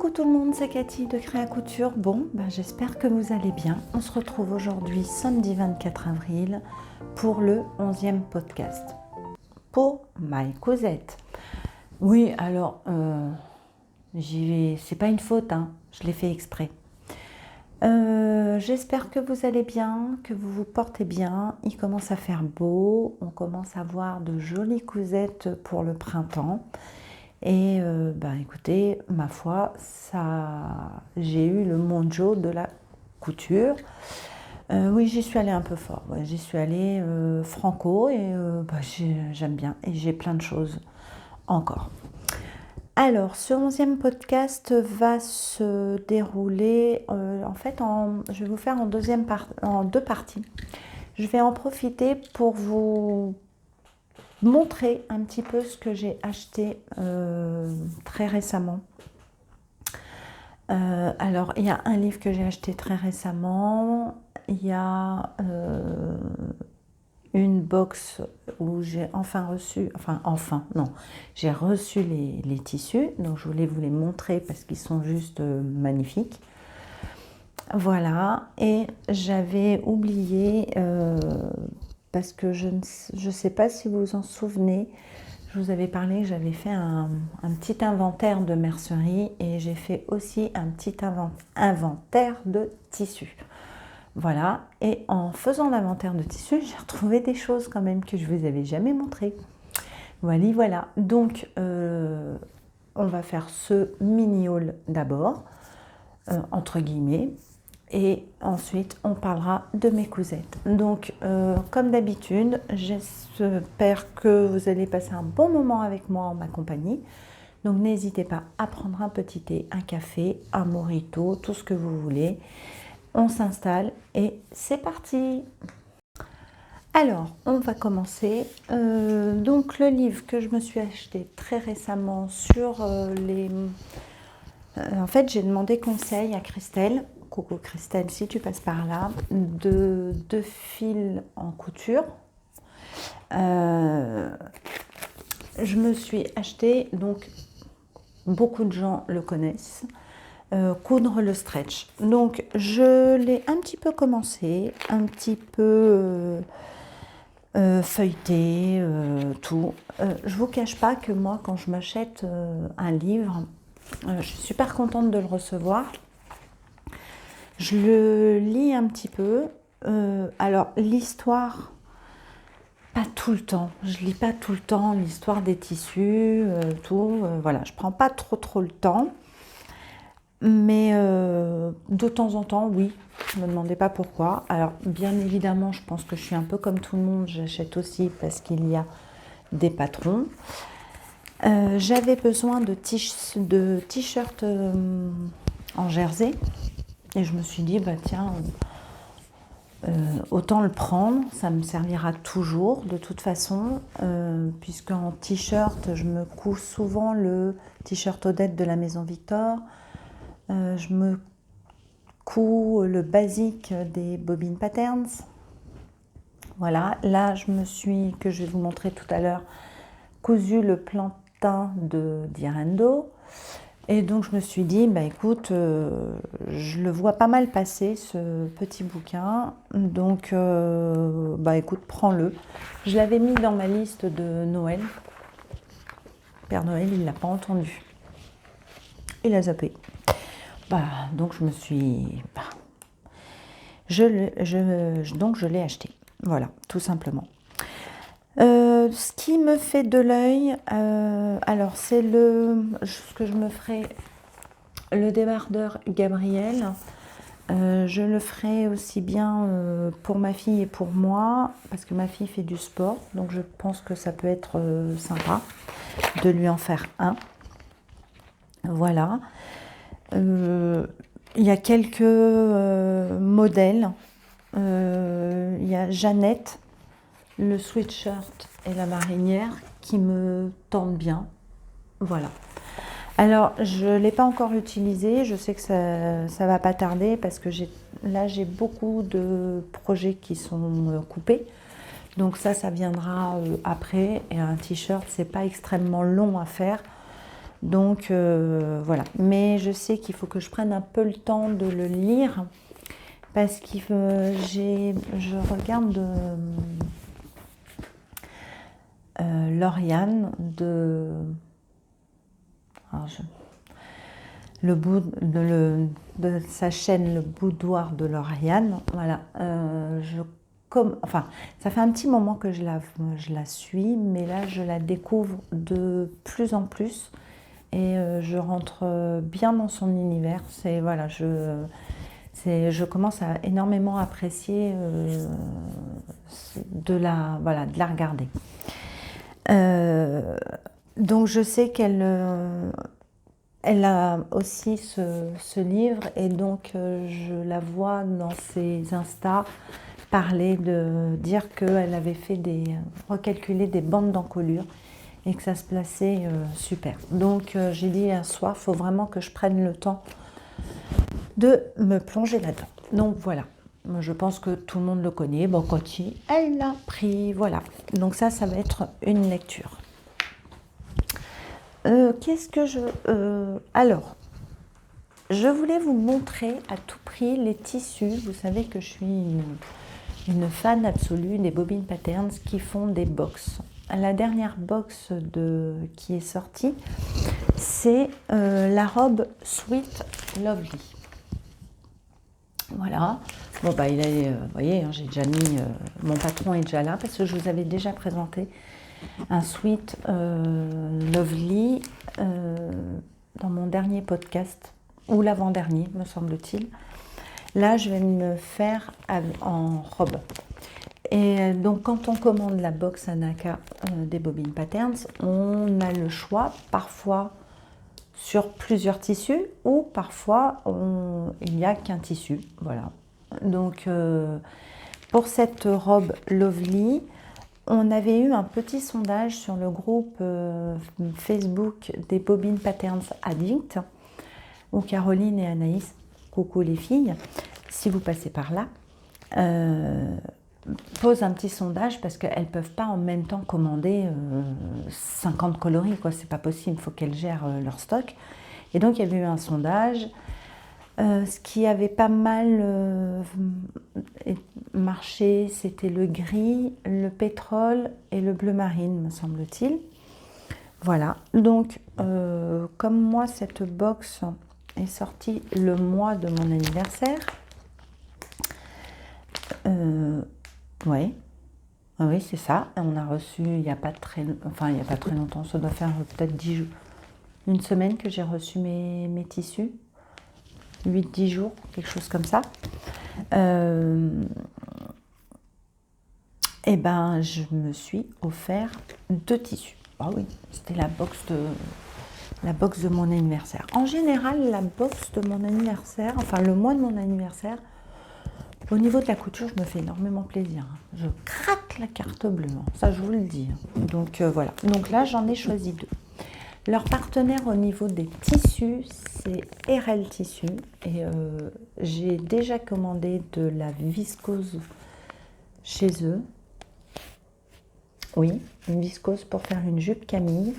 Coucou tout le monde, c'est Cathy de Créa Couture. Bon, j'espère que vous allez bien. On se retrouve aujourd'hui samedi 24 avril pour le 11e podcast. Pour My Cosette. Oui, alors, c'est pas une faute, hein, je l'ai fait exprès. J'espère que vous allez bien, que vous vous portez bien. Il commence à faire beau, on commence à voir de jolies cousettes pour le printemps. Et écoutez, ma foi, j'ai eu le mojo de la couture. Oui, j'y suis allée un peu fort. Ouais, j'y suis allée franco et j'aime bien. Et j'ai plein de choses encore. Alors, ce 11e podcast va se dérouler je vais vous faire en deux parties. Je vais en profiter pour vous montrer un petit peu ce que j'ai acheté très récemment. Alors, il y a un livre que j'ai acheté très récemment. Il y a une box où j'ai j'ai reçu les tissus. Donc, je voulais vous les montrer parce qu'ils sont juste magnifiques. Voilà, et j'avais oublié... parce que je ne sais pas si vous vous en souvenez, je vous avais parlé que j'avais fait un petit inventaire de mercerie et j'ai fait aussi un petit inventaire de tissus. Voilà, et en faisant l'inventaire de tissus, j'ai retrouvé des choses quand même que je ne vous avais jamais montrées. Voilà. Donc, on va faire ce mini haul d'abord, entre guillemets. Et ensuite, on parlera de mes cousettes. Donc, comme d'habitude, j'espère que vous allez passer un bon moment avec moi en ma compagnie. Donc, n'hésitez pas à prendre un petit thé, un café, un mojito, tout ce que vous voulez. On s'installe et c'est parti! Alors, on va commencer. Donc, le livre que je me suis acheté très récemment sur en fait, j'ai demandé conseil à Christelle. Coucou Christelle, si tu passes par là, de fils en couture. Je me suis acheté, donc beaucoup de gens le connaissent, coudre le stretch. Donc je l'ai un petit peu commencé, un petit peu feuilleté, tout. Je vous cache pas que moi, quand je m'achète un livre, je suis super contente de le recevoir. Je le lis un petit peu. Alors, l'histoire, pas tout le temps. Je lis pas tout le temps l'histoire des tissus, tout. Voilà, je prends pas trop le temps. Mais de temps en temps, oui. Ne me demandez pas pourquoi. Alors, bien évidemment, je pense que je suis un peu comme tout le monde. J'achète aussi parce qu'il y a des patrons. J'avais besoin de t-shirts en jersey. Et je me suis dit, tiens, autant le prendre, ça me servira toujours de toute façon, puisqu'en t-shirt, je me couds souvent le t-shirt Odette de la Maison Victor, je me couds le basique des Bobbin Patterns. Voilà, là que je vais vous montrer tout à l'heure, cousu le plantain de Direndo. Et donc je me suis dit, écoute, je le vois pas mal passer ce petit bouquin, donc écoute, prends-le. Je l'avais mis dans ma liste de Noël. Père Noël, il l'a pas entendu. Il a zappé. Donc je me suis... donc je l'ai acheté. Voilà, tout simplement. Ce qui me fait de l'œil, alors c'est ce que je me ferai, le débardeur Gabriel. Je le ferai aussi bien pour ma fille et pour moi, parce que ma fille fait du sport, donc je pense que ça peut être sympa de lui en faire un. Voilà. Il y a quelques modèles. Il y a Jeannette, le sweatshirt et la marinière qui me tentent bien. Voilà. Alors, je ne l'ai pas encore utilisé. Je sais que ça va pas tarder parce que j'ai beaucoup de projets qui sont coupés. Donc ça viendra après. Et un t-shirt, c'est pas extrêmement long à faire. Donc voilà, mais je sais qu'il faut que je prenne un peu le temps de le lire parce que je regarde Lauriane alors de sa chaîne Le Boudoir de Lauriane. Voilà, enfin, ça fait un petit moment que je la suis, mais là je la découvre de plus en plus et je rentre bien dans son univers. Voilà, je commence à énormément apprécier de la regarder. Donc je sais qu'elle a aussi ce livre et donc je la vois dans ses Insta dire qu'elle avait recalculé des bandes d'encolure et que ça se plaçait super. Donc j'ai dit un soir, il faut vraiment que je prenne le temps de me plonger là-dedans. Donc voilà, je pense que tout le monde le connaît. Bon, Coty, elle l'a pris, voilà. Donc ça va être une lecture. Alors, je voulais vous montrer à tout prix les tissus. Vous savez que je suis une fan absolue des Bobbin Patterns qui font des box. La dernière box qui est sortie, c'est la robe Sweet Lovely. Voilà. Bon, bah, vous voyez, j'ai déjà mis, mon patron est déjà là parce que je vous avais déjà présenté un Sweet Lovely dans mon dernier podcast, ou l'avant-dernier, me semble-t-il. Là, je vais me faire en robe. Et donc, quand on commande la box Anaka des Bobbin Patterns, on a le choix, parfois sur plusieurs tissus, ou parfois il n'y a qu'un tissu. Voilà. Donc, pour cette robe Lovely, on avait eu un petit sondage sur le groupe Facebook des Bobbin Patterns Addict, où Caroline et Anaïs, coucou les filles, si vous passez par là, posent un petit sondage parce qu'elles ne peuvent pas en même temps commander 50 coloris, quoi, c'est pas possible, il faut qu'elles gèrent leur stock. Et donc il y avait eu un sondage. Ce qui avait pas mal marché, c'était le gris, le pétrole et le bleu marine, me semble-t-il. Voilà, donc comme moi, cette box est sortie le mois de mon anniversaire. Ouais. Ah oui, c'est ça. On a reçu il n'y a pas très longtemps, ça doit faire peut-être 10 jours, une semaine que j'ai reçu mes tissus. 8-10 jours, quelque chose comme ça. Et ben, je me suis offert 2 tissus. Ah oui, c'était la box de mon anniversaire. En général, la box de mon anniversaire, enfin le mois de mon anniversaire, au niveau de la couture, je me fais énormément plaisir. Je craque la carte bleue, ça je vous le dis. Donc voilà. Donc là, j'en ai choisi 2. Leur partenaire au niveau des tissus, c'est RL Tissus. Et j'ai déjà commandé de la viscose chez eux. Oui, une viscose pour faire une jupe Camille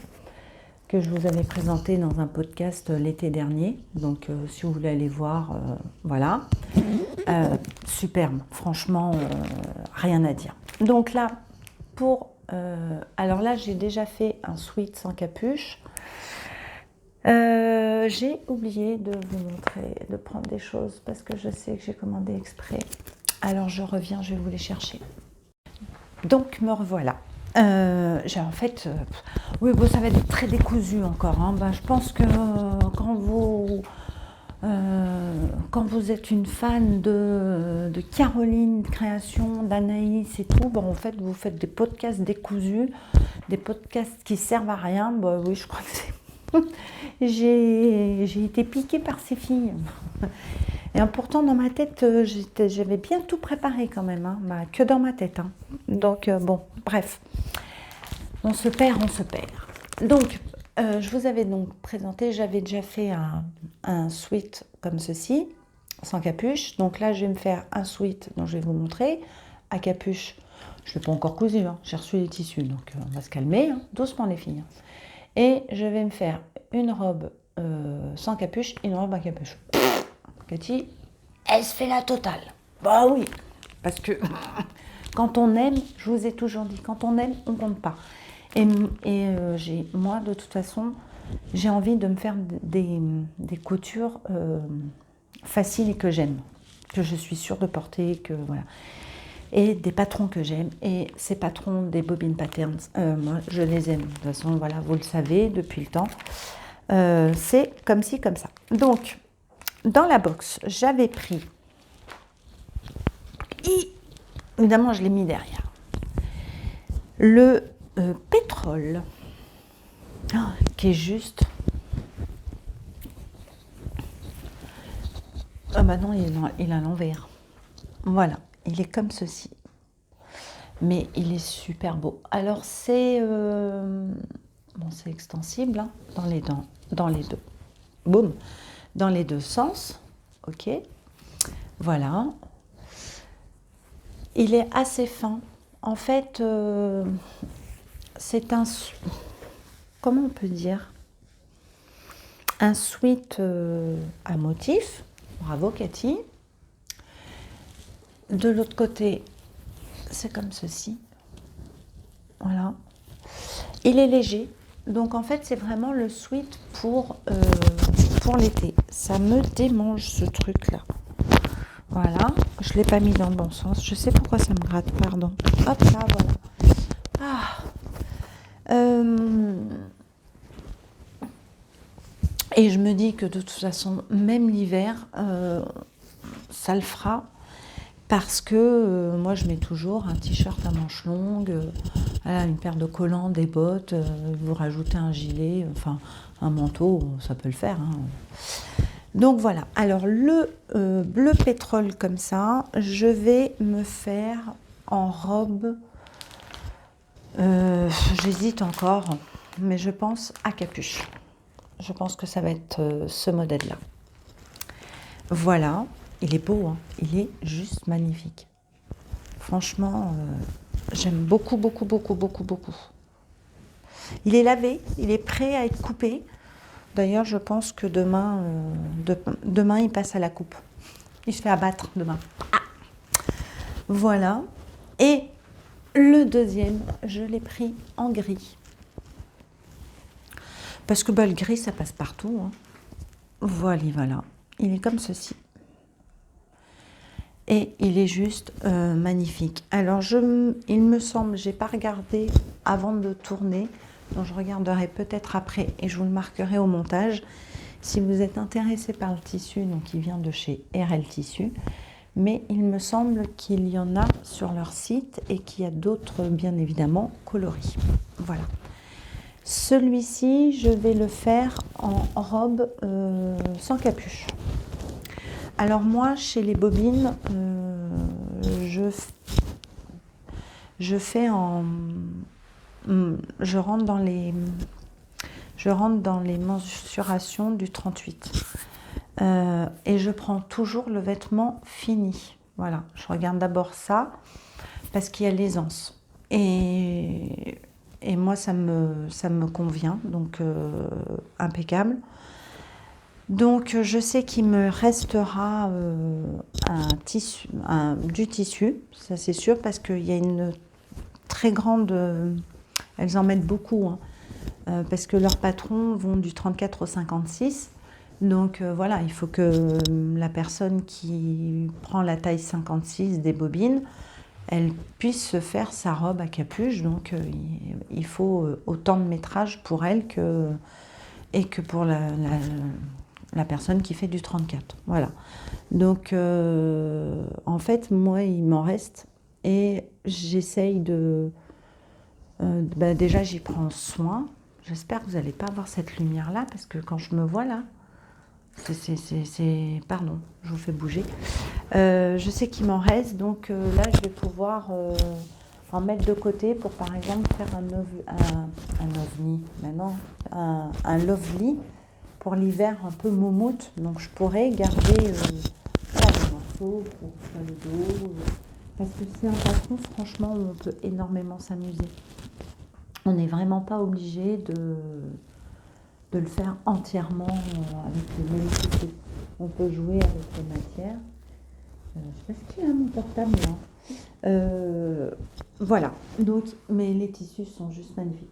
que je vous avais présentée dans un podcast l'été dernier. Donc si vous voulez aller voir, voilà. Superbe, franchement, rien à dire. Donc là, alors là, j'ai déjà fait un sweat sans capuche. J'ai oublié de vous montrer, de prendre des choses parce que je sais que j'ai commandé exprès. Alors je reviens, je vais vous les chercher. Donc me revoilà. J'ai en fait, oui, bon, ça va être très décousu encore. Hein. Ben, je pense que quand vous êtes une fan de Caroline Création, d'Anaïs et tout, ben, en fait, vous faites des podcasts décousus, des podcasts qui servent à rien. Ben, oui, je crois que c'est j'ai été piquée par ces filles. Et pourtant, dans ma tête, j'avais bien tout préparé quand même, hein, bah, que dans ma tête. Hein. Donc, bon, bref, on se perd. Donc, je vous avais donc présenté, j'avais déjà fait un sweat comme ceci, sans capuche. Donc là, je vais me faire un sweat dont je vais vous montrer, à capuche. Je ne l'ai pas encore cousu, hein. J'ai reçu les tissus, donc on va se calmer, hein, doucement les filles. Et je vais me faire une robe sans capuche et une robe à capuche. Cathy, elle se fait la totale. Bah oui, parce que quand on aime, je vous ai toujours dit, quand on aime, on compte pas. Et moi, de toute façon, j'ai envie de me faire des coutures faciles et que j'aime, que je suis sûre de porter, que voilà. Et des patrons que j'aime. Et ces patrons des Bobbin Patterns, moi, je les aime. De toute façon, voilà, vous le savez depuis le temps. C'est comme ci, comme ça. Donc, dans la box, j'avais pris, évidemment, je l'ai mis derrière, le pétrole, qui est juste... Ah bah non, il est à l'envers. Voilà, il est comme ceci. Mais il est super beau. Alors c'est bon, c'est extensible hein, dans les deux. Boum, dans les deux sens. Ok. Voilà. Il est assez fin. En fait, c'est un, comment on peut dire, un sweat à motif. Bravo Cathy. De l'autre côté, c'est comme ceci. Voilà. Il est léger. Donc en fait, c'est vraiment le sweat pour l'été. Ça me démange ce truc-là. Voilà. Je ne l'ai pas mis dans le bon sens. Je sais pourquoi ça me gratte, pardon. Hop là, voilà. Et je me dis que de toute façon, même l'hiver, ça le fera. Parce que moi, je mets toujours un t-shirt à manches longues, voilà, une paire de collants, des bottes, vous rajoutez un gilet, enfin un manteau, ça peut le faire. Hein. Donc voilà, alors le bleu pétrole comme ça, je vais me faire en robe, j'hésite encore, mais je pense à capuche. Je pense que ça va être ce modèle-là. Voilà. Il est beau, hein. Il est juste magnifique. Franchement, j'aime beaucoup, beaucoup, beaucoup, beaucoup, beaucoup. Il est lavé, il est prêt à être coupé. D'ailleurs, je pense que demain, il passe à la coupe. Il se fait abattre demain. Ah. Voilà. Et le deuxième, je l'ai pris en gris. Parce que bah, le gris, ça passe partout. Hein. Voilà. Il est comme ceci. Et il est juste magnifique. Alors, il me semble, j'ai pas regardé avant de tourner, donc je regarderai peut-être après et je vous le marquerai au montage. Si vous êtes intéressé par le tissu, donc il vient de chez RL Tissu, mais il me semble qu'il y en a sur leur site et qu'il y a d'autres, bien évidemment, coloris. Voilà. Celui-ci, je vais le faire en robe sans capuche. Alors moi, chez les Bobbin, je rentre dans les mensurations du 38. Et je prends toujours le vêtement fini. Voilà, je regarde d'abord ça, parce qu'il y a l'aisance. Et moi, ça me convient, donc impeccable. Donc, je sais qu'il me restera du tissu, ça c'est sûr, parce qu'il y a une très grande... elles en mettent beaucoup, hein, parce que leurs patrons vont du 34 au 56. Donc, voilà, il faut que la personne qui prend la taille 56 des bobines, elle puisse se faire sa robe à capuche. Donc, il faut autant de métrage pour elle et que pour la personne qui fait du 34. Voilà. Donc, en fait, moi, il m'en reste et j'essaye déjà, j'y prends soin. J'espère que vous n'allez pas avoir cette lumière-là parce que quand je me vois là, pardon, je vous fais bouger. Je sais qu'il m'en reste, donc là, je vais pouvoir en mettre de côté pour, par exemple, faire un lovely pour l'hiver un peu moumoute. Donc, je pourrais garder des morceaux pour faire le dos. Parce que c'est un patron, franchement, où on peut énormément s'amuser. On n'est vraiment pas obligé de le faire entièrement avec le même tissu. On peut jouer avec les matières. Je sais pas ce qu'il y a mon portable là. Voilà, donc, mais les tissus sont juste magnifiques.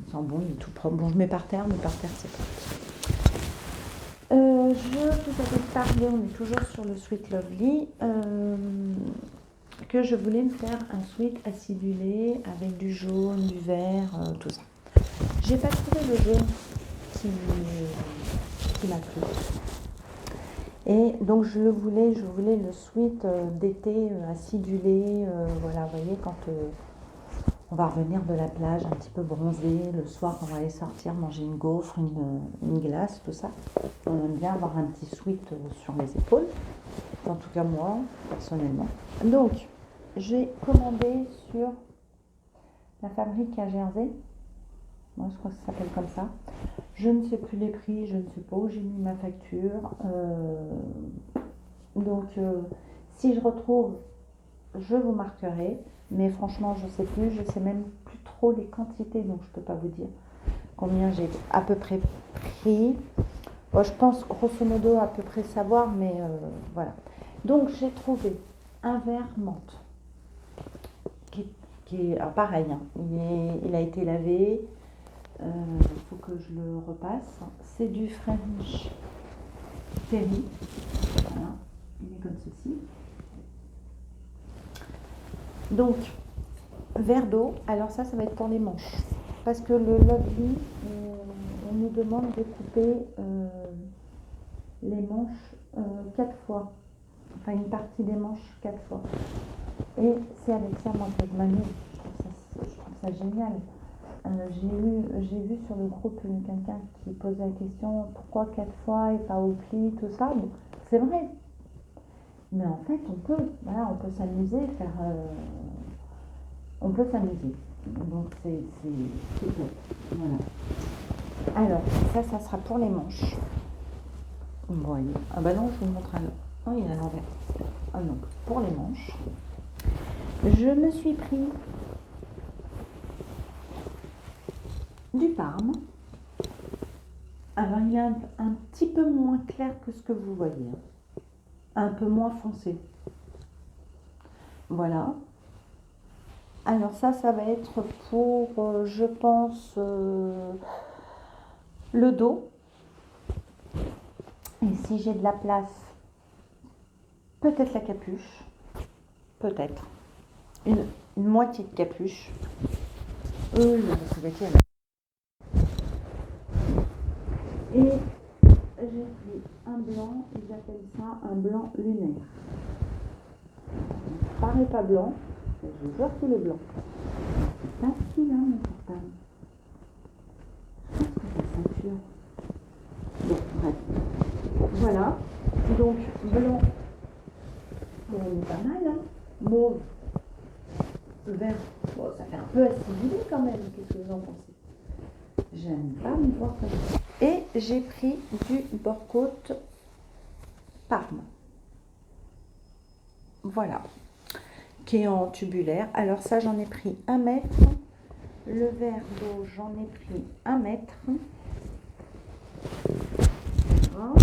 Ils sont bons, il est tout propre. Bon, je mets par terre, mais par terre c'est pas. Je vous avais parlé, on est toujours sur le Sweet Lovely, que je voulais me faire un sweat acidulé avec du jaune, du vert, tout ça. J'ai pas trouvé le jaune qui m'a plu. Et donc je voulais le sweat d'été acidulé, voilà, vous voyez, quand on va revenir de la plage un petit peu bronzé, le soir on va aller sortir, manger une gaufre, une glace, tout ça. On aime bien avoir un petit sweat sur les épaules, en tout cas moi, personnellement. Donc, j'ai commandé sur la fabrique à Jersey, moi je crois que ça s'appelle comme ça. Je ne sais plus les prix, je ne sais pas où j'ai mis ma facture. Donc, si je retrouve, je vous marquerai. Mais franchement, je ne sais plus, je ne sais même plus trop les quantités, donc je ne peux pas vous dire combien j'ai à peu près pris. Bon, je pense grosso modo à peu près savoir, mais voilà. Donc, j'ai trouvé un verre menthe qui est alors pareil, hein, il a été lavé. Il faut que je le repasse. C'est du French Terry. Voilà, il est comme ceci. Donc, verre d'eau. Alors ça va être pour les manches. Parce que le Lovely, on nous demande de couper les manches 4 fois. Enfin, une partie des manches 4 fois. Et c'est avec ça, moi, que je m'amuse. Je trouve ça génial. J'ai vu sur le groupe quelqu'un qui posait la question pourquoi 4 fois et pas au pli, tout ça. Bon, c'est vrai. Mais en fait, on peut s'amuser, on peut s'amuser. Donc c'est top. Voilà. Alors, ça sera pour les manches. Vous voyez. Ah bah non, je vous montre alors. Oh, il est à l'envers. Ah non, pour les manches. Je me suis pris du Parme. Alors il est un petit peu moins clair que ce que vous voyez, un peu moins foncé. Voilà. Alors ça va être pour, je pense, le dos. Et si j'ai de la place, peut-être la capuche, peut-être une moitié de capuche. Et j'ai pris un blanc, ils appellent ça un blanc lunaire. Ça paraît pas blanc, je vous jure qu'il est blanc. C'est pas ce qu'il a, mon portable. Je pense que c'est ceinture. Bon, bref. Voilà. Donc, blanc, on est pas mal, hein. Mauve, vert. Bon, ça fait un peu acidulé quand même. Qu'est-ce que vous en pensez? J'aime pas me voir comme ça. Et j'ai pris du Borcote Parme. Voilà. Qui est en tubulaire. Alors ça, j'en ai pris 1 mètre. Le verre d'eau, j'en ai pris 1 mètre. Voilà.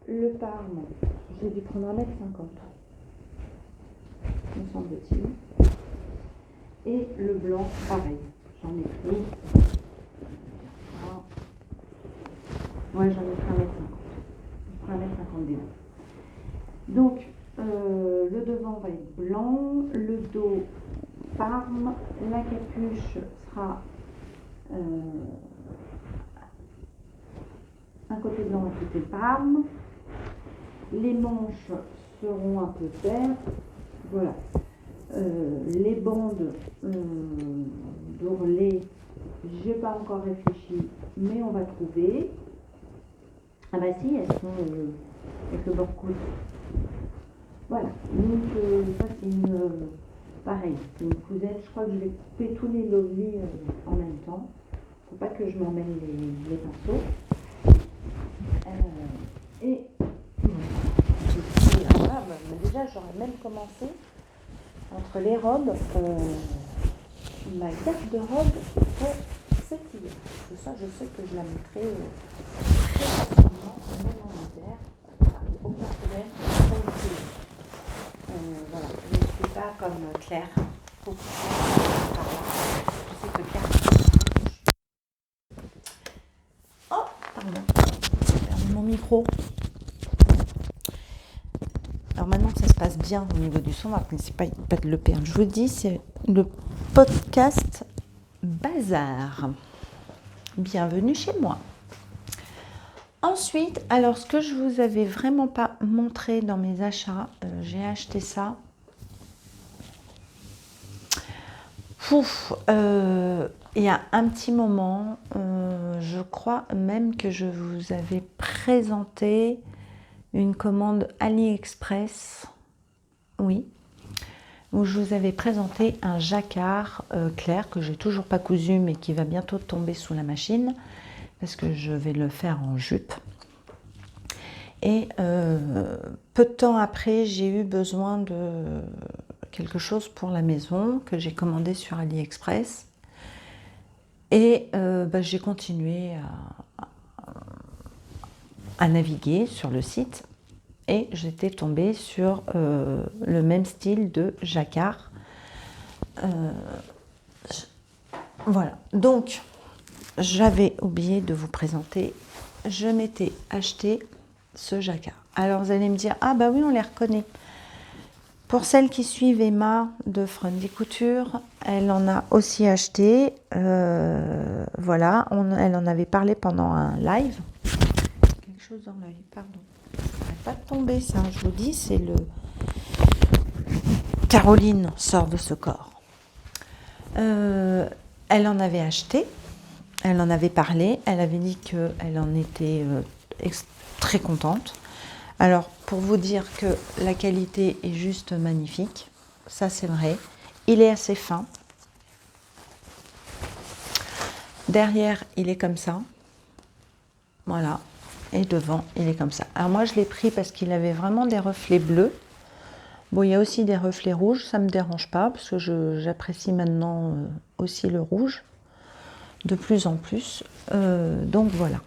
Le Parme, j'ai dû prendre 1,50 m, me semble-t-il. Et le blanc, pareil. J'en ai pris. Ouais, j'en ai pris 1,50 m. Je prends 1,50 m. Donc, le devant va être blanc, le dos Parme, la capuche sera un côté blanc, un côté Parme. Les manches seront un peu vertes. Voilà. Les bandes d'ourlet, j'ai pas encore réfléchi, mais on va trouver. Ah bah si, elles sont avec le Borcote. Voilà. Donc ça c'est pareil, c'est une cousette. Je crois que je vais couper tous les Lovely en même temps. Faut pas que je m'emmêle les pinceaux. Et voilà, déjà j'aurais même commencé entre les robes, ma garde-robe pour cette hiver. Je ça, je sais que je la mettrai très facilement, même en hiver. Aucun problème. Voilà, je ne suis pas comme Claire. Beaucoup de choses. Je sais que Claire. Oh, pardon. J'ai perdu mon micro. Alors maintenant que ça se passe bien au niveau du son, on ne pas de le perdre. Je vous dis, c'est le podcast Bazar. Bienvenue chez moi. Ensuite, alors ce que je vous avais vraiment pas montré dans mes achats, j'ai acheté ça. Il y a un petit moment, je crois même que je vous avais présenté une commande AliExpress, oui, où je vous avais présenté un jacquard clair que j'ai toujours pas cousu mais qui va bientôt tomber sous la machine parce que je vais le faire en jupe. Et peu de temps après, j'ai eu besoin de quelque chose pour la maison que j'ai commandé sur AliExpress. Et j'ai continué à naviguer sur le site et j'étais tombée sur le même style de jacquard. Voilà, donc j'avais oublié de vous présenter, je m'étais acheté ce jacquard. Alors vous allez me dire, ah bah oui, on les reconnaît. Pour celles qui suivent Emma de Friendly Couture, elle en a aussi acheté. Voilà, elle en avait parlé pendant un live. Quelque chose dans l'œil, pardon. Ça n'arrête pas de tomber, ça, je vous dis, c'est le... Caroline sort de ce corps. Elle en avait acheté, elle en avait parlé, elle avait dit qu'elle en était très contente. Alors, pour vous dire que la qualité est juste magnifique, ça c'est vrai. Il est assez fin. Derrière, il est comme ça. Voilà. Et devant, il est comme ça. Alors moi, je l'ai pris parce qu'il avait vraiment des reflets bleus. Bon, il y a aussi des reflets rouges, ça ne me dérange pas, parce que j'apprécie maintenant aussi le rouge, de plus en plus. Donc voilà.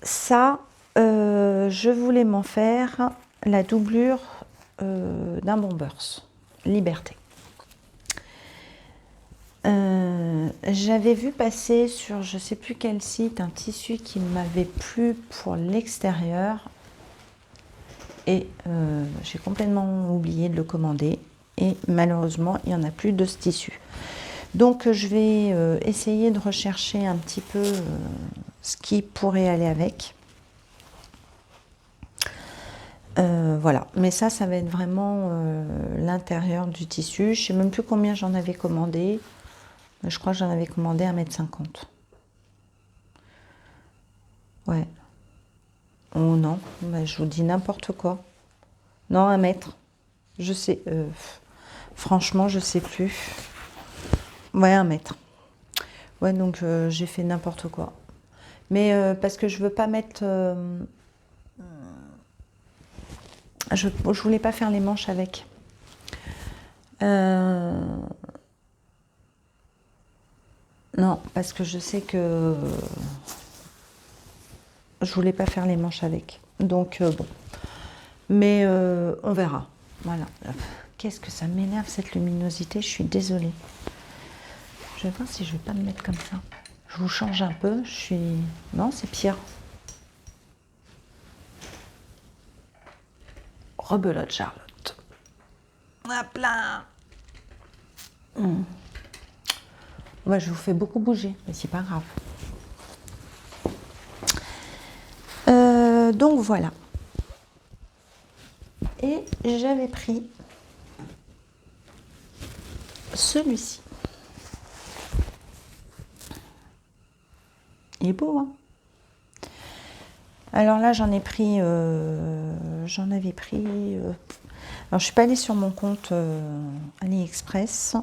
Ça, je voulais m'en faire la doublure d'un Bombers, Liberté. J'avais vu passer sur je ne sais plus quel site un tissu qui m'avait plu pour l'extérieur et j'ai complètement oublié de le commander et malheureusement il n'y en a plus de ce tissu. Donc je vais essayer de rechercher un petit peu ce qui pourrait aller avec. Voilà, mais ça va être vraiment l'intérieur du tissu. Je ne sais même plus combien j'en avais commandé. Je crois que j'en avais commandé 1,50 m. Ouais. Oh non, je vous dis n'importe quoi. Non, 1 mètre. Je sais. Franchement, je sais plus. Ouais, 1 mètre. Ouais, donc j'ai fait n'importe quoi. Mais parce que je veux pas mettre... je voulais pas faire les manches avec. Non, parce que je sais que je voulais pas faire les manches avec. Donc bon. Mais on verra. Voilà. Qu'est-ce que ça m'énerve cette luminosité, je suis désolée. Je vais voir si je vais pas me mettre comme ça. Je vous change un peu, je suis... Non, c'est pire. Rebelote Charlotte. Hop là. Ouais, je vous fais beaucoup bouger, mais c'est pas grave. Donc voilà. Et j'avais pris celui-ci. Il est beau, hein? Alors là, j'en avais pris... alors, je suis pas allée sur mon compte AliExpress.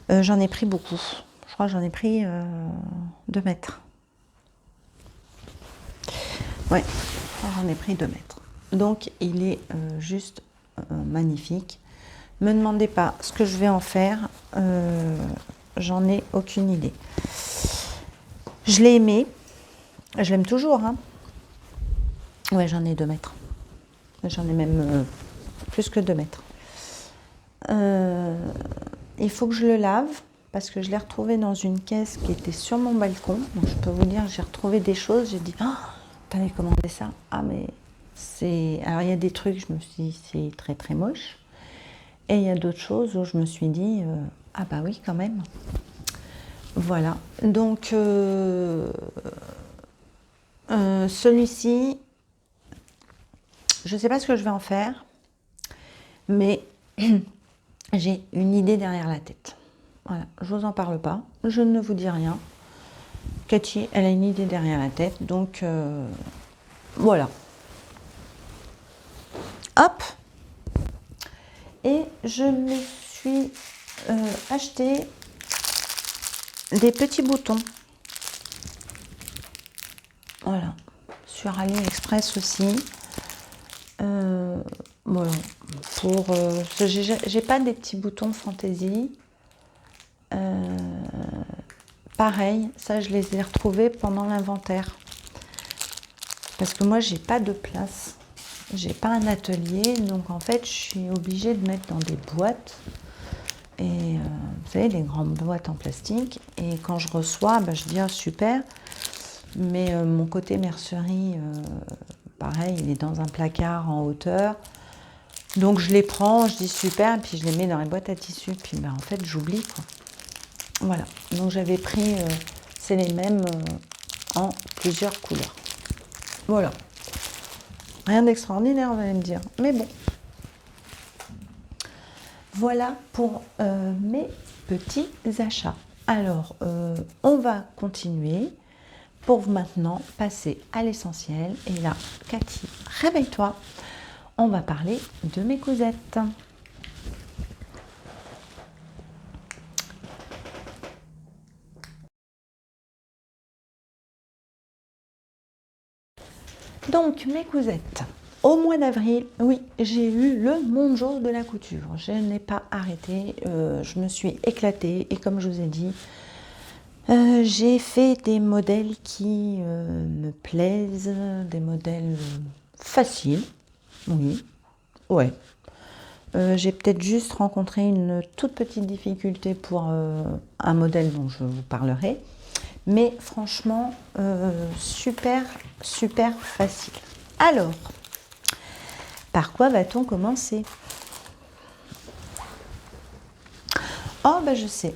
J'en ai pris beaucoup. Je crois que j'en ai pris 2 mètres. Ouais, j'en ai pris 2 mètres. Donc, il est juste magnifique. Me demandez pas ce que je vais en faire. J'en ai aucune idée. Je l'ai aimé. Je l'aime toujours. Hein. Ouais, j'en ai 2 mètres. J'en ai même plus que 2 mètres. Il faut que je le lave parce que je l'ai retrouvé dans une caisse qui était sur mon balcon. Donc, je peux vous dire, j'ai retrouvé des choses. J'ai dit, oh, t'avais commandé ça? Ah, mais c'est... Alors, il y a des trucs, je me suis dit, c'est très très moche. Et il y a d'autres choses où je me suis dit, ah bah oui, quand même. Voilà. Donc, celui-ci, je ne sais pas ce que je vais en faire, mais j'ai une idée derrière la tête. Voilà, je vous en parle pas, je ne vous dis rien. Cathy, elle a une idée derrière la tête, donc voilà. Hop. Et je me suis acheté des petits boutons. Voilà, sur AliExpress aussi. Voilà, pour j'ai pas des petits boutons fantaisie. Pareil, ça je les ai retrouvés pendant l'inventaire. Parce que moi j'ai pas de place, j'ai pas un atelier, donc en fait je suis obligée de mettre dans des boîtes. Et vous savez, les grandes boîtes en plastique. Et quand je reçois, bah, je dis ah, super. Mais mon côté mercerie, pareil, il est dans un placard en hauteur. Donc je les prends, je dis super, et puis je les mets dans les boîtes à tissus. Puis bah, en fait, j'oublie quoi. Voilà. Donc j'avais pris, c'est les mêmes en plusieurs couleurs. Voilà. Rien d'extraordinaire, vous allez me dire. Mais bon. Voilà pour mes petits achats. Alors, on va continuer pour maintenant passer à l'essentiel. Et là, Cathy, réveille-toi. On va parler de mes cousettes. Donc, mes cousettes. Au mois d'avril, oui, j'ai eu le mondial de la couture. Je n'ai pas arrêté, je me suis éclatée. Et comme je vous ai dit, j'ai fait des modèles qui me plaisent, des modèles faciles. Oui, ouais. J'ai peut-être juste rencontré une toute petite difficulté pour un modèle dont je vous parlerai. Mais franchement, super, super facile. Alors, par quoi va-t-on commencer? Oh, ben je sais.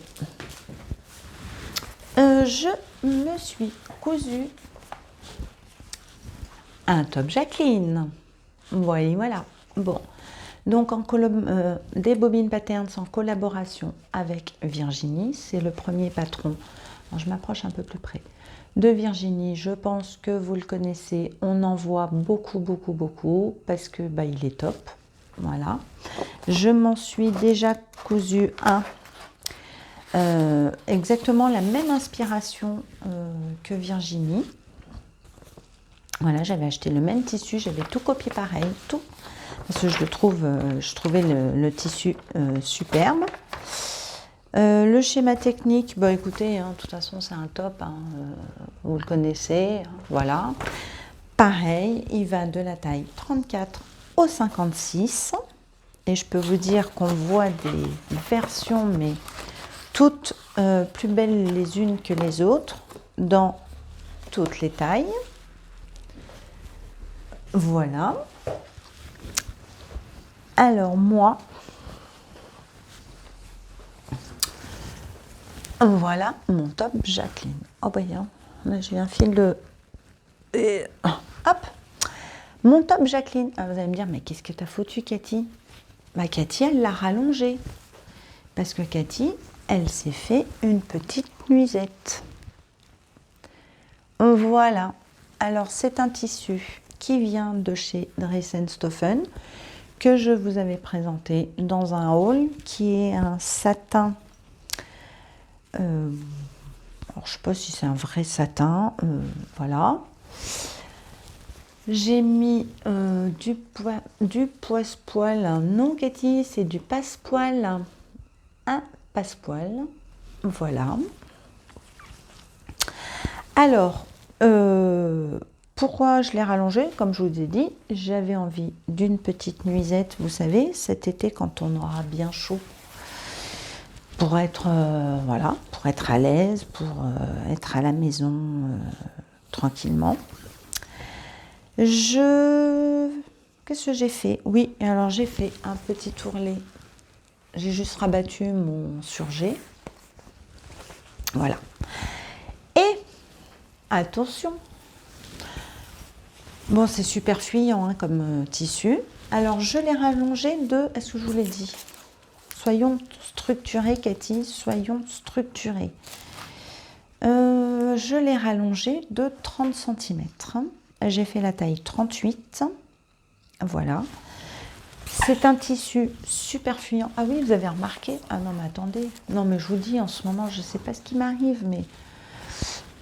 Je me suis cousu un top Jacqueline. Voilà. Bon. Donc, des bobines patterns en collaboration avec Virginie. C'est le premier patron. Alors, je m'approche un peu plus près. De Virginie, je pense que vous le connaissez. On en voit beaucoup, beaucoup, beaucoup parce que bah, il est top. Voilà. Je m'en suis déjà cousu un. Exactement la même inspiration que Virginie. Voilà, j'avais acheté le même tissu, j'avais tout copié pareil, tout. Parce que je trouvais le tissu superbe. Le schéma technique, bah écoutez, hein, de toute façon c'est un top, hein, vous le connaissez, hein, voilà. Pareil, il va de la taille 34 au 56. Et je peux vous dire qu'on voit des versions, mais toutes plus belles les unes que les autres, dans toutes les tailles. Voilà. Alors moi, voilà mon top Jacqueline. Oh voyons, là j'ai un fil de... hop. Mon top Jacqueline. Ah, vous allez me dire, mais qu'est-ce que t'as foutu Cathy? Bah Cathy, elle l'a rallongé. Parce que Cathy, elle s'est fait une petite nuisette. Voilà. Alors c'est un tissu qui vient de chez Dress & Stoffen, que je vous avais présenté dans un haul, qui est un satin. Alors, je ne sais pas si c'est un vrai satin. Voilà. J'ai mis du poisse-poil. Non, Cathy, c'est du passe-poil. Un passe-poil. Voilà. Alors, pourquoi je l'ai rallongé? Comme je vous ai dit, j'avais envie d'une petite nuisette, vous savez, cet été quand on aura bien chaud, pour être, voilà, pour être à l'aise, pour être à la maison tranquillement. Qu'est-ce que j'ai fait? Oui, alors j'ai fait un petit ourlet. J'ai juste rabattu mon surjet. Voilà. Et attention, bon, c'est super fuyant hein, comme tissu. Alors, je l'ai rallongé de... Est-ce que je vous l'ai dit? Soyons structurés, Cathy, soyons structurés. Je l'ai rallongé de 30 cm. J'ai fait la taille 38. Voilà. C'est un tissu super fuyant. Ah oui, vous avez remarqué? Ah non, mais attendez. Non, mais je vous dis, en ce moment, je ne sais pas ce qui m'arrive, mais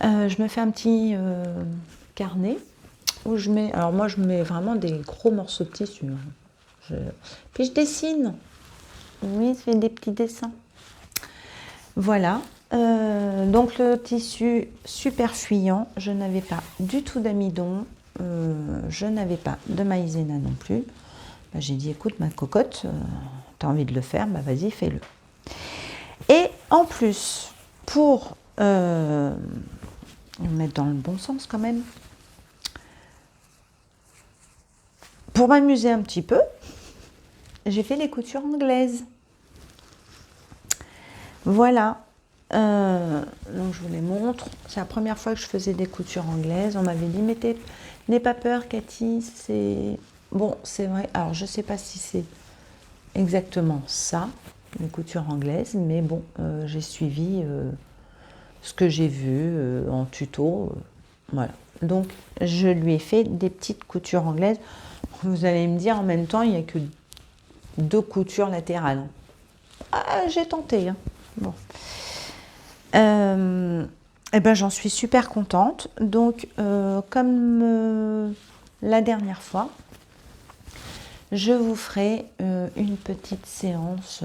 je me fais un petit carnet où je mets... Alors moi, je mets vraiment des gros morceaux de tissu. Hein. Puis je dessine. Oui, je fais des petits dessins. Voilà. Donc le tissu super fuyant. Je n'avais pas du tout d'amidon. Je n'avais pas de maïzena non plus. Bah, j'ai dit, écoute, ma cocotte, tu as envie de le faire, bah vas-y, fais-le. Et en plus, pour le mettre dans le bon sens quand même, pour m'amuser un petit peu, j'ai fait les coutures anglaises. Voilà. Donc je vous les montre. C'est la première fois que je faisais des coutures anglaises. On m'avait dit, mais n'aie pas peur, Cathy. C'est bon, c'est vrai. Alors je ne sais pas si c'est exactement ça, les coutures anglaises, mais bon, j'ai suivi ce que j'ai vu en tuto. Voilà. Donc je lui ai fait des petites coutures anglaises. Vous allez me dire en même temps, il n'y a que 2 coutures latérales. Ah, j'ai tenté. Hein. Bon. Et ben, j'en suis super contente. Donc, comme la dernière fois, je vous ferai une petite séance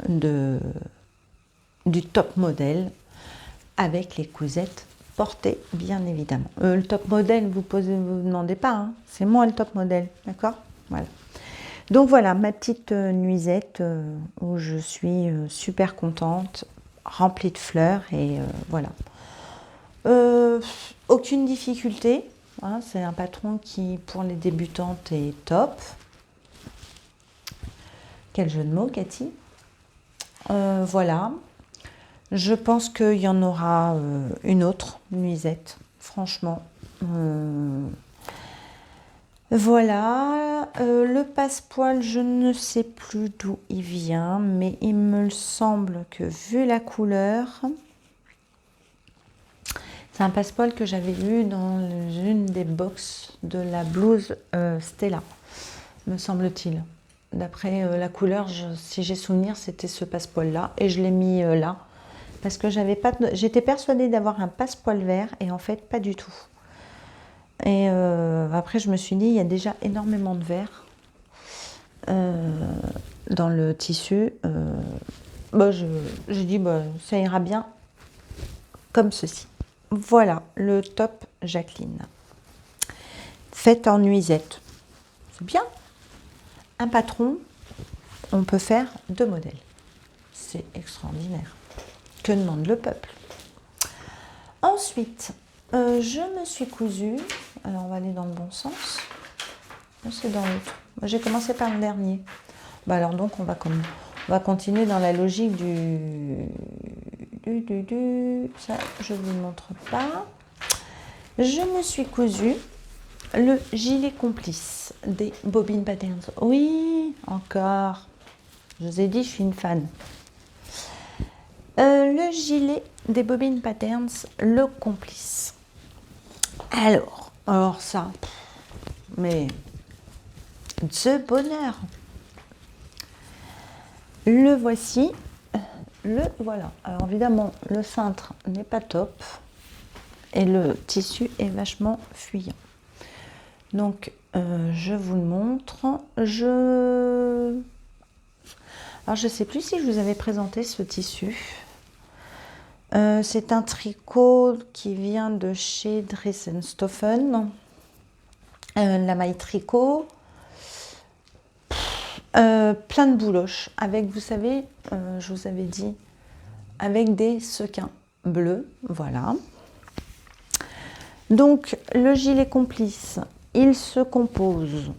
du top modèle avec les cousettes portées, bien évidemment. Le top modèle, vous demandez pas, hein, c'est moi le top modèle, d'accord? Voilà. Donc voilà, ma petite nuisette où je suis super contente, remplie de fleurs et voilà. Aucune difficulté, hein, c'est un patron qui pour les débutantes est top. Quel jeu de mots, Cathy. Voilà, je pense qu'il y en aura une autre nuisette, franchement. Voilà, le passepoil, je ne sais plus d'où il vient, mais il me semble que vu la couleur, c'est un passepoil que j'avais eu dans une des box de la blouse Stella, me semble-t-il. D'après la couleur, si j'ai souvenir, c'était ce passepoil-là, et je l'ai mis là, parce que j'étais persuadée d'avoir un passepoil vert, et en fait, pas du tout. Et après, je me suis dit, il y a déjà énormément de vert dans le tissu. Bah, j'ai dit, bah, ça ira bien comme ceci. Voilà, le top Jacqueline. Fait en nuisette. C'est bien. Un patron, on peut faire 2 modèles. C'est extraordinaire. Que demande le peuple? Ensuite, je me suis cousue. Alors, on va aller dans le bon sens. C'est dans l'autre. J'ai commencé par le dernier. Bah alors donc, on va continuer dans la logique Ça, je ne vous le montre pas. Je me suis cousu le gilet complice des Bobbin Patterns. Oui, encore. Je vous ai dit, je suis une fan. Le gilet des Bobbin Patterns, le complice. Alors ça, mais ce bonheur. Le voici, le voilà. Alors évidemment, le cintre n'est pas top et le tissu est vachement fuyant. Donc, je vous le montre. Alors, je ne sais plus si je vous avais présenté ce tissu. C'est un tricot qui vient de chez Dries & Stoffen. La maille tricot. Plein de bouloches. Avec, vous savez, je vous avais dit, avec des sequins bleus. Voilà. Donc, le gilet complice, il se compose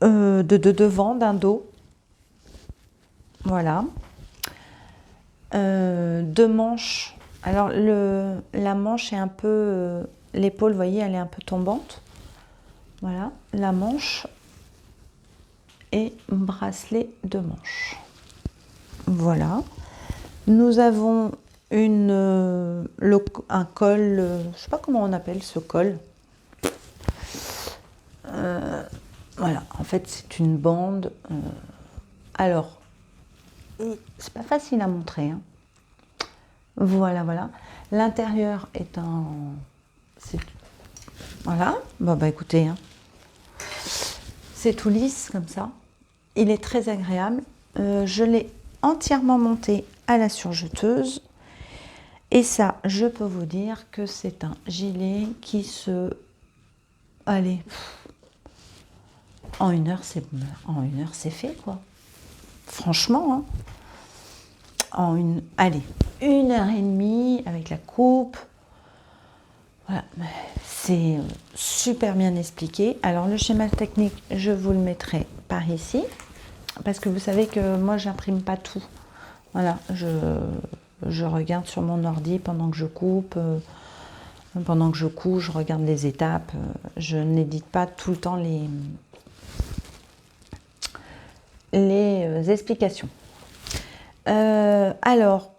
de devant, d'un dos. Voilà. Deux manches. Alors, la manche est un peu... l'épaule, vous voyez, elle est un peu tombante. Voilà. La manche et bracelet de manche. Voilà. Nous avons un col, je ne sais pas comment on appelle ce col. Voilà, en fait, c'est une bande. Alors, c'est pas facile à montrer. Hein. Voilà, voilà. L'intérieur est voilà. Bon, bah écoutez, hein. C'est tout lisse comme ça. Il est très agréable. Je l'ai entièrement monté à la surjeteuse. Et ça, je peux vous dire que c'est un gilet qui se... Allez, en une heure, c'est fait, quoi. Franchement, hein. Allez, 1h30 avec la coupe. Voilà, c'est super bien expliqué. Alors, le schéma technique, je vous le mettrai par ici. Parce que vous savez que moi, j'imprime pas tout. Voilà, je regarde sur mon ordi pendant que je coupe, pendant que je couds, je regarde les étapes. Je n'édite pas tout le temps les explications. Alors,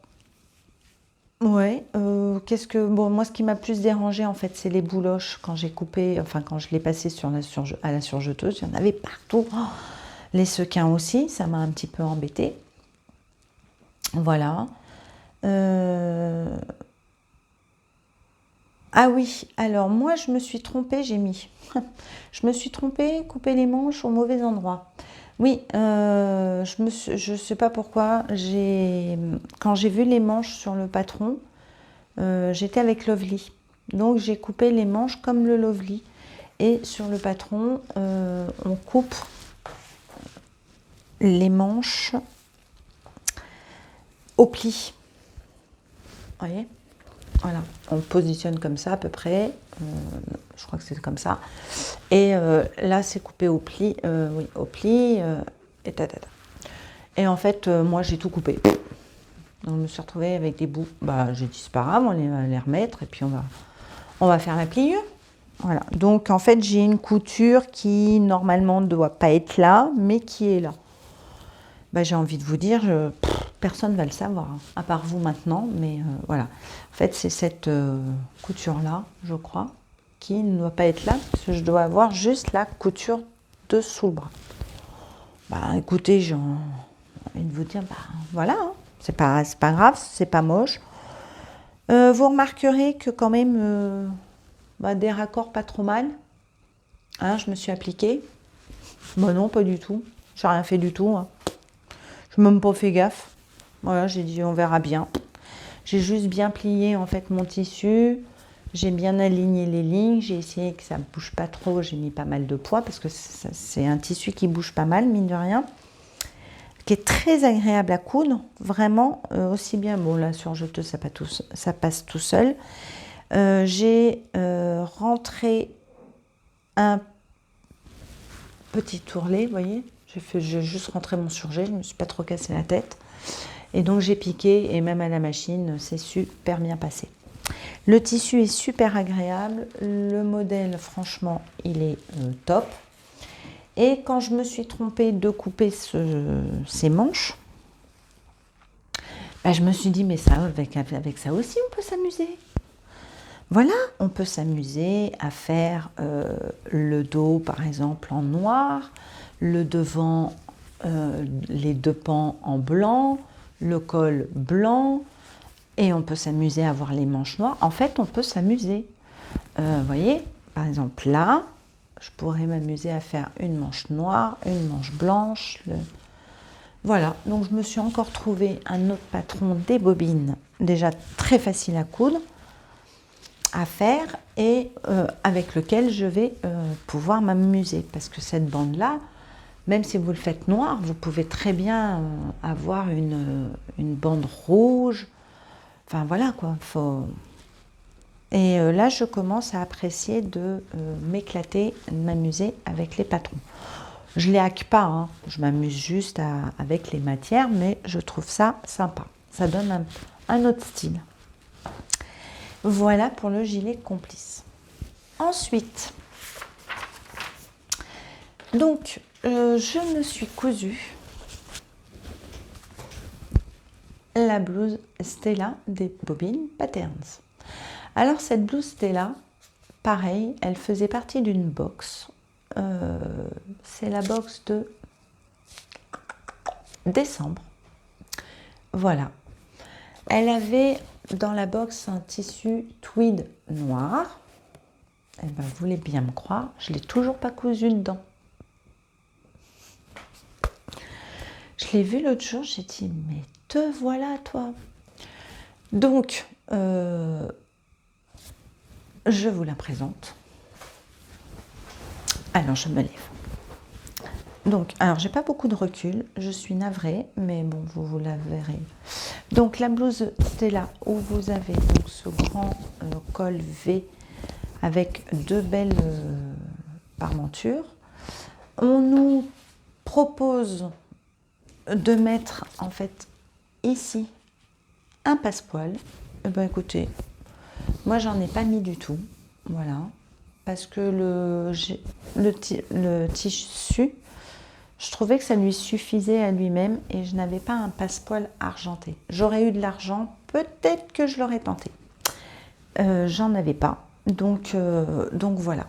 ouais, bon, moi, ce qui m'a plus dérangé, en fait, c'est les bouloches quand j'ai coupé, enfin, quand je l'ai passé à la surjeteuse, il y en avait partout. Oh, les sequins aussi, ça m'a un petit peu embêtée. Voilà. Ah oui, alors moi je me suis trompée, je me suis trompée, coupé les manches au mauvais endroit. Oui, je sais pas pourquoi, quand j'ai vu les manches sur le patron, j'étais avec Lovely. Donc j'ai coupé les manches comme le Lovely. Et sur le patron, on coupe les manches au pli. Vous voyez ? Voilà, on positionne comme ça à peu près, je crois que c'est comme ça. Et là, c'est coupé au pli, oui, au pli, et tatata. Et en fait, moi, j'ai tout coupé. Donc, je me suis retrouvée avec des bouts. Bah, j'ai dit, c'est pas grave, on va les remettre et puis on va faire la pliure. Voilà, donc en fait, j'ai une couture qui, normalement, ne doit pas être là, mais qui est là. Bah, j'ai envie de vous dire, personne ne va le savoir, hein, à part vous maintenant, mais voilà. En fait, c'est cette couture-là, je crois, qui ne doit pas être là, parce que je dois avoir juste la couture dessous le bras. Bah, écoutez, j'ai envie de vous dire, bah, voilà, hein, c'est pas grave, c'est pas moche. Vous remarquerez que quand même, des raccords pas trop mal. Hein, je me suis appliquée. Bah non, pas du tout. J'ai rien fait du tout. Hein. Je n'ai même pas fait gaffe. Voilà, j'ai dit on verra bien. J'ai juste bien plié en fait mon tissu. J'ai bien aligné les lignes. J'ai essayé que ça ne bouge pas trop. J'ai mis pas mal de poids parce que c'est un tissu qui bouge pas mal, mine de rien. Qui est très agréable à coudre. Vraiment, aussi bien. Bon, la surjeteuse, ça passe tout seul. J'ai rentré un petit ourlet, vous voyez. J'ai juste rentré mon surjet, je ne me suis pas trop cassé la tête. Et donc j'ai piqué et même à la machine, c'est super bien passé. Le tissu est super agréable. Le modèle, franchement, il est top. Et quand je me suis trompée de couper ces manches, je me suis dit, mais ça, avec ça aussi, on peut s'amuser. Voilà, on peut s'amuser à faire le dos, par exemple, en noir, le devant, les deux pans en blanc, le col blanc, et on peut s'amuser à avoir les manches noires. En fait, on peut s'amuser. Vous voyez, par exemple, là, je pourrais m'amuser à faire une manche noire, une manche blanche, Voilà, donc je me suis encore trouvé un autre patron des bobines, déjà très facile à coudre, à faire et avec lequel je vais pouvoir m'amuser. Parce que cette bande-là, même si vous le faites noir, vous pouvez très bien avoir une bande rouge. Enfin voilà quoi, faut... Et là, je commence à apprécier de m'éclater, de m'amuser avec les patrons. Je ne les hack pas, hein. Je m'amuse juste avec les matières, mais je trouve ça sympa. Ça donne un autre style. Voilà pour le gilet complice. Ensuite, donc, je me suis cousu la blouse Stella des Bobines Patterns. Alors, cette blouse Stella, pareil, elle faisait partie d'une box. C'est la box de décembre. Voilà. Elle avait dans la box un tissu tweed noir. Eh ben, vous voulez bien me croire, je ne l'ai toujours pas cousu dedans. Je l'ai vu l'autre jour, j'ai dit, mais te voilà toi. Donc, je vous la présente. Alors, je me lève. Donc, alors, j'ai pas beaucoup de recul, je suis navrée, mais bon, vous la verrez. Donc, la blouse Stella, où vous avez donc ce grand col V avec deux belles parmentures. On nous propose de mettre, en fait, ici, un passepoil. Eh ben, écoutez, moi, j'en ai pas mis du tout, voilà, parce que le tissu, je trouvais que ça lui suffisait à lui-même et je n'avais pas un passepoil argenté. J'aurais eu de l'argent, peut-être que je l'aurais tenté. J'en avais pas, donc voilà.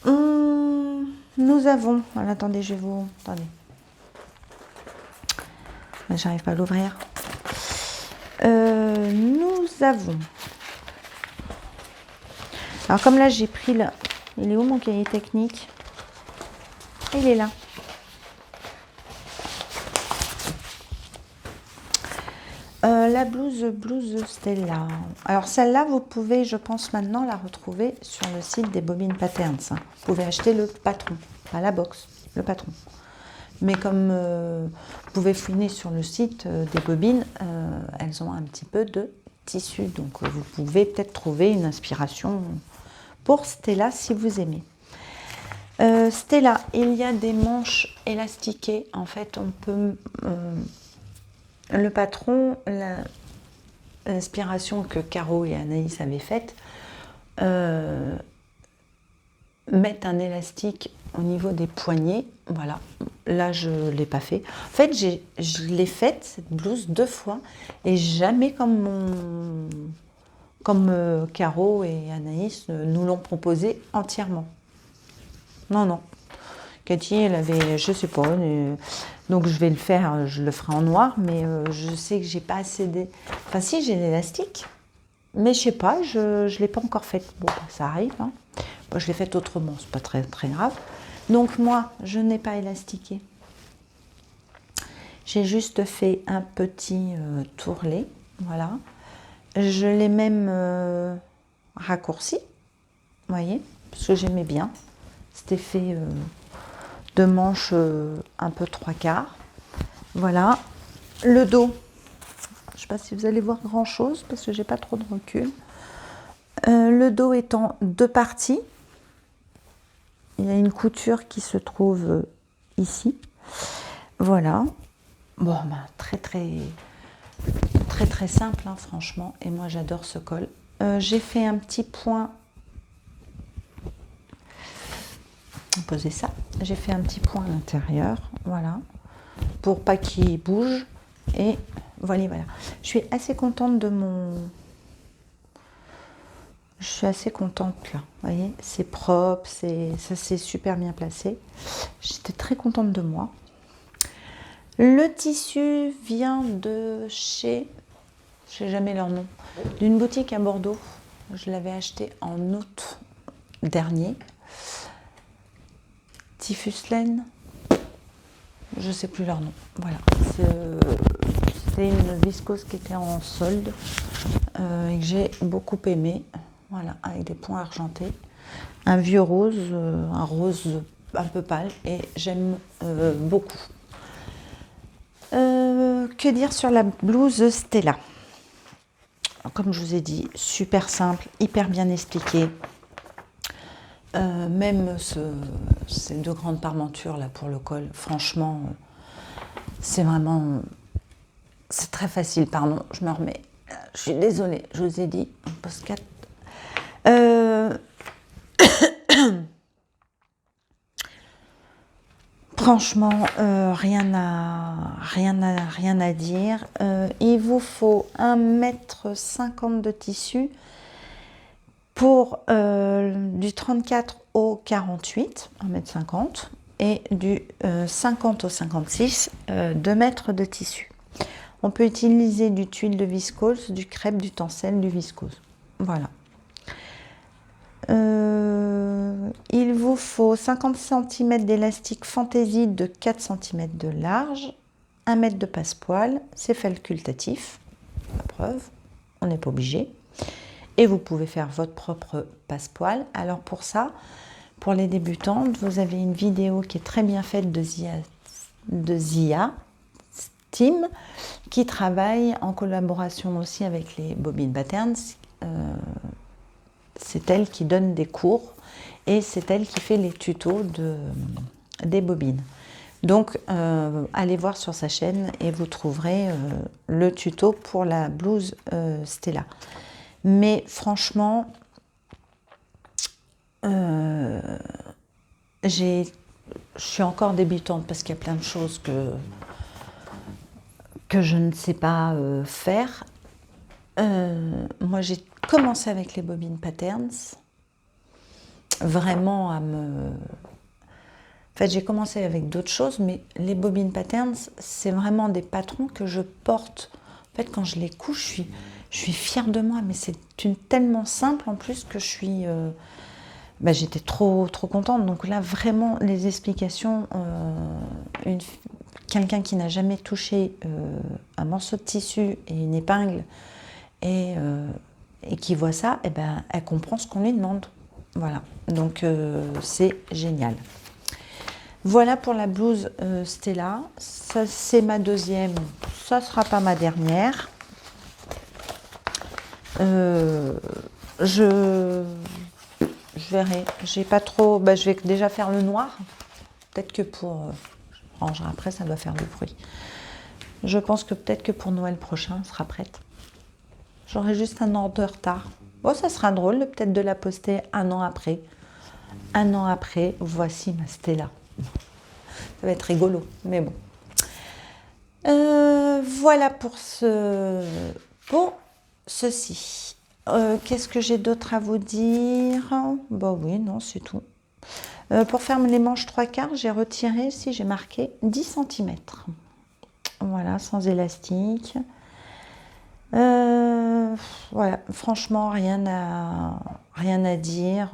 Nous avons, alors, attendez, je vais vous... Attendez. J'arrive pas à l'ouvrir. Nous avons... Alors comme là j'ai pris là... Il est où mon cahier technique? Il est là. La blouse Stella. Alors celle-là, vous pouvez, je pense maintenant, la retrouver sur le site des Bobines Patterns. Vous pouvez acheter le patron, pas la box, le patron. Mais comme vous pouvez fouiner sur le site des bobines, elles ont un petit peu de tissu. Donc vous pouvez peut-être trouver une inspiration pour Stella si vous aimez. Stella, il y a des manches élastiquées. En fait, on peut... le patron, l'inspiration que Caro et Anaïs avaient faite, mettre un élastique au niveau des poignets. Voilà, là je ne l'ai pas fait. En fait, je l'ai faite, cette blouse, 2 fois, et jamais comme Caro et Anaïs nous l'ont proposé entièrement. Non, non. Cathy, elle avait, je sais pas, donc je vais le faire, je le ferai en noir, mais je sais que j'ai pas assez de... Enfin si, j'ai l'élastique, mais je sais pas, je l'ai pas encore faite. Bon, ça arrive, hein. Bon, je l'ai faite autrement, c'est pas très, très grave. Donc moi, je n'ai pas élastiqué. J'ai juste fait un petit tourlet, voilà. Je l'ai même raccourci, vous voyez, parce que j'aimais bien cet effet de manche un peu 3/4. Voilà. Le dos, je ne sais pas si vous allez voir grand chose parce que j'ai pas trop de recul. Le dos est en 2 parties. Il y a une couture qui se trouve ici. Voilà. Bon, ben, très simple, hein, franchement. Et moi, j'adore ce col. J'ai fait un petit point. Poser ça. J'ai fait un petit point à l'intérieur. Voilà. Pour pas qu'il bouge. Et voilà, voilà. Je suis assez contente de mon... Je suis assez contente là, vous voyez, c'est propre, ça s'est super bien placé. J'étais très contente de moi. Le tissu vient de chez, je sais jamais leur nom, d'une boutique à Bordeaux. Je l'avais acheté en août dernier. Typhus Laine. je sais plus leur nom. Voilà, c'est une viscose qui était en solde et que j'ai beaucoup aimé. Voilà, avec des points argentés. Un vieux rose, un rose un peu pâle, et j'aime beaucoup. Que dire sur la blouse Stella? Comme je vous ai dit, super simple, hyper bien expliqué. Même ces deux grandes parmentures là pour le col, franchement, c'est vraiment, c'est très facile. Pardon, je me remets. Je suis désolée, je vous ai dit, post-4. Franchement, rien à dire. Il vous faut 1,50 m de tissu pour du 34 au 48, 1,50 m, et du 50 au 56, 2 mètres de tissu. On peut utiliser du tuile de viscose, du crêpe, du tencel, du viscose. Voilà. Il vous faut 50 cm d'élastique fantaisie de 4 cm de large, 1 mètre de passepoil, c'est facultatif, la preuve, on n'est pas obligé. Et vous pouvez faire votre propre passepoil. Alors pour ça, pour les débutantes, vous avez une vidéo qui est très bien faite de Zia Team, qui travaille en collaboration aussi avec les Bobine Patterns. C'est elle qui donne des cours et c'est elle qui fait les tutos des bobines. Donc, allez voir sur sa chaîne et vous trouverez le tuto pour la blouse Stella. Mais franchement, je suis encore débutante parce qu'il y a plein de choses que je ne sais pas faire. Moi, j'ai commencé avec les Bobine Patterns, vraiment à me... En fait, j'ai commencé avec d'autres choses, mais les Bobine Patterns, c'est vraiment des patrons que je porte. En fait, quand je les couche, je suis fière de moi, mais c'est tellement simple en plus que je suis... j'étais trop contente. Donc là, vraiment, les explications, quelqu'un qui n'a jamais touché un morceau de tissu et une épingle et qui voit ça, eh ben, elle comprend ce qu'on lui demande. Voilà, donc c'est génial. Voilà pour la blouse Stella. Ça, c'est ma deuxième, ça ne sera pas ma dernière. Je verrai. J'ai pas trop. Je vais déjà faire le noir. Peut-être que pour. Je rangerai après, ça doit faire du bruit. Je pense que peut-être que pour Noël prochain, elle sera prête. J'aurai juste un an de retard. Bon, ça sera drôle peut-être de la poster un an après. Un an après, voici ma Stella. Ça va être rigolo, mais bon. Voilà pour ceci. Qu'est-ce que j'ai d'autre à vous dire? Oui, non, c'est tout. Pour faire les manches 3/4, j'ai retiré, si j'ai marqué 10 cm. Voilà, sans élastique. Voilà, franchement, rien à dire.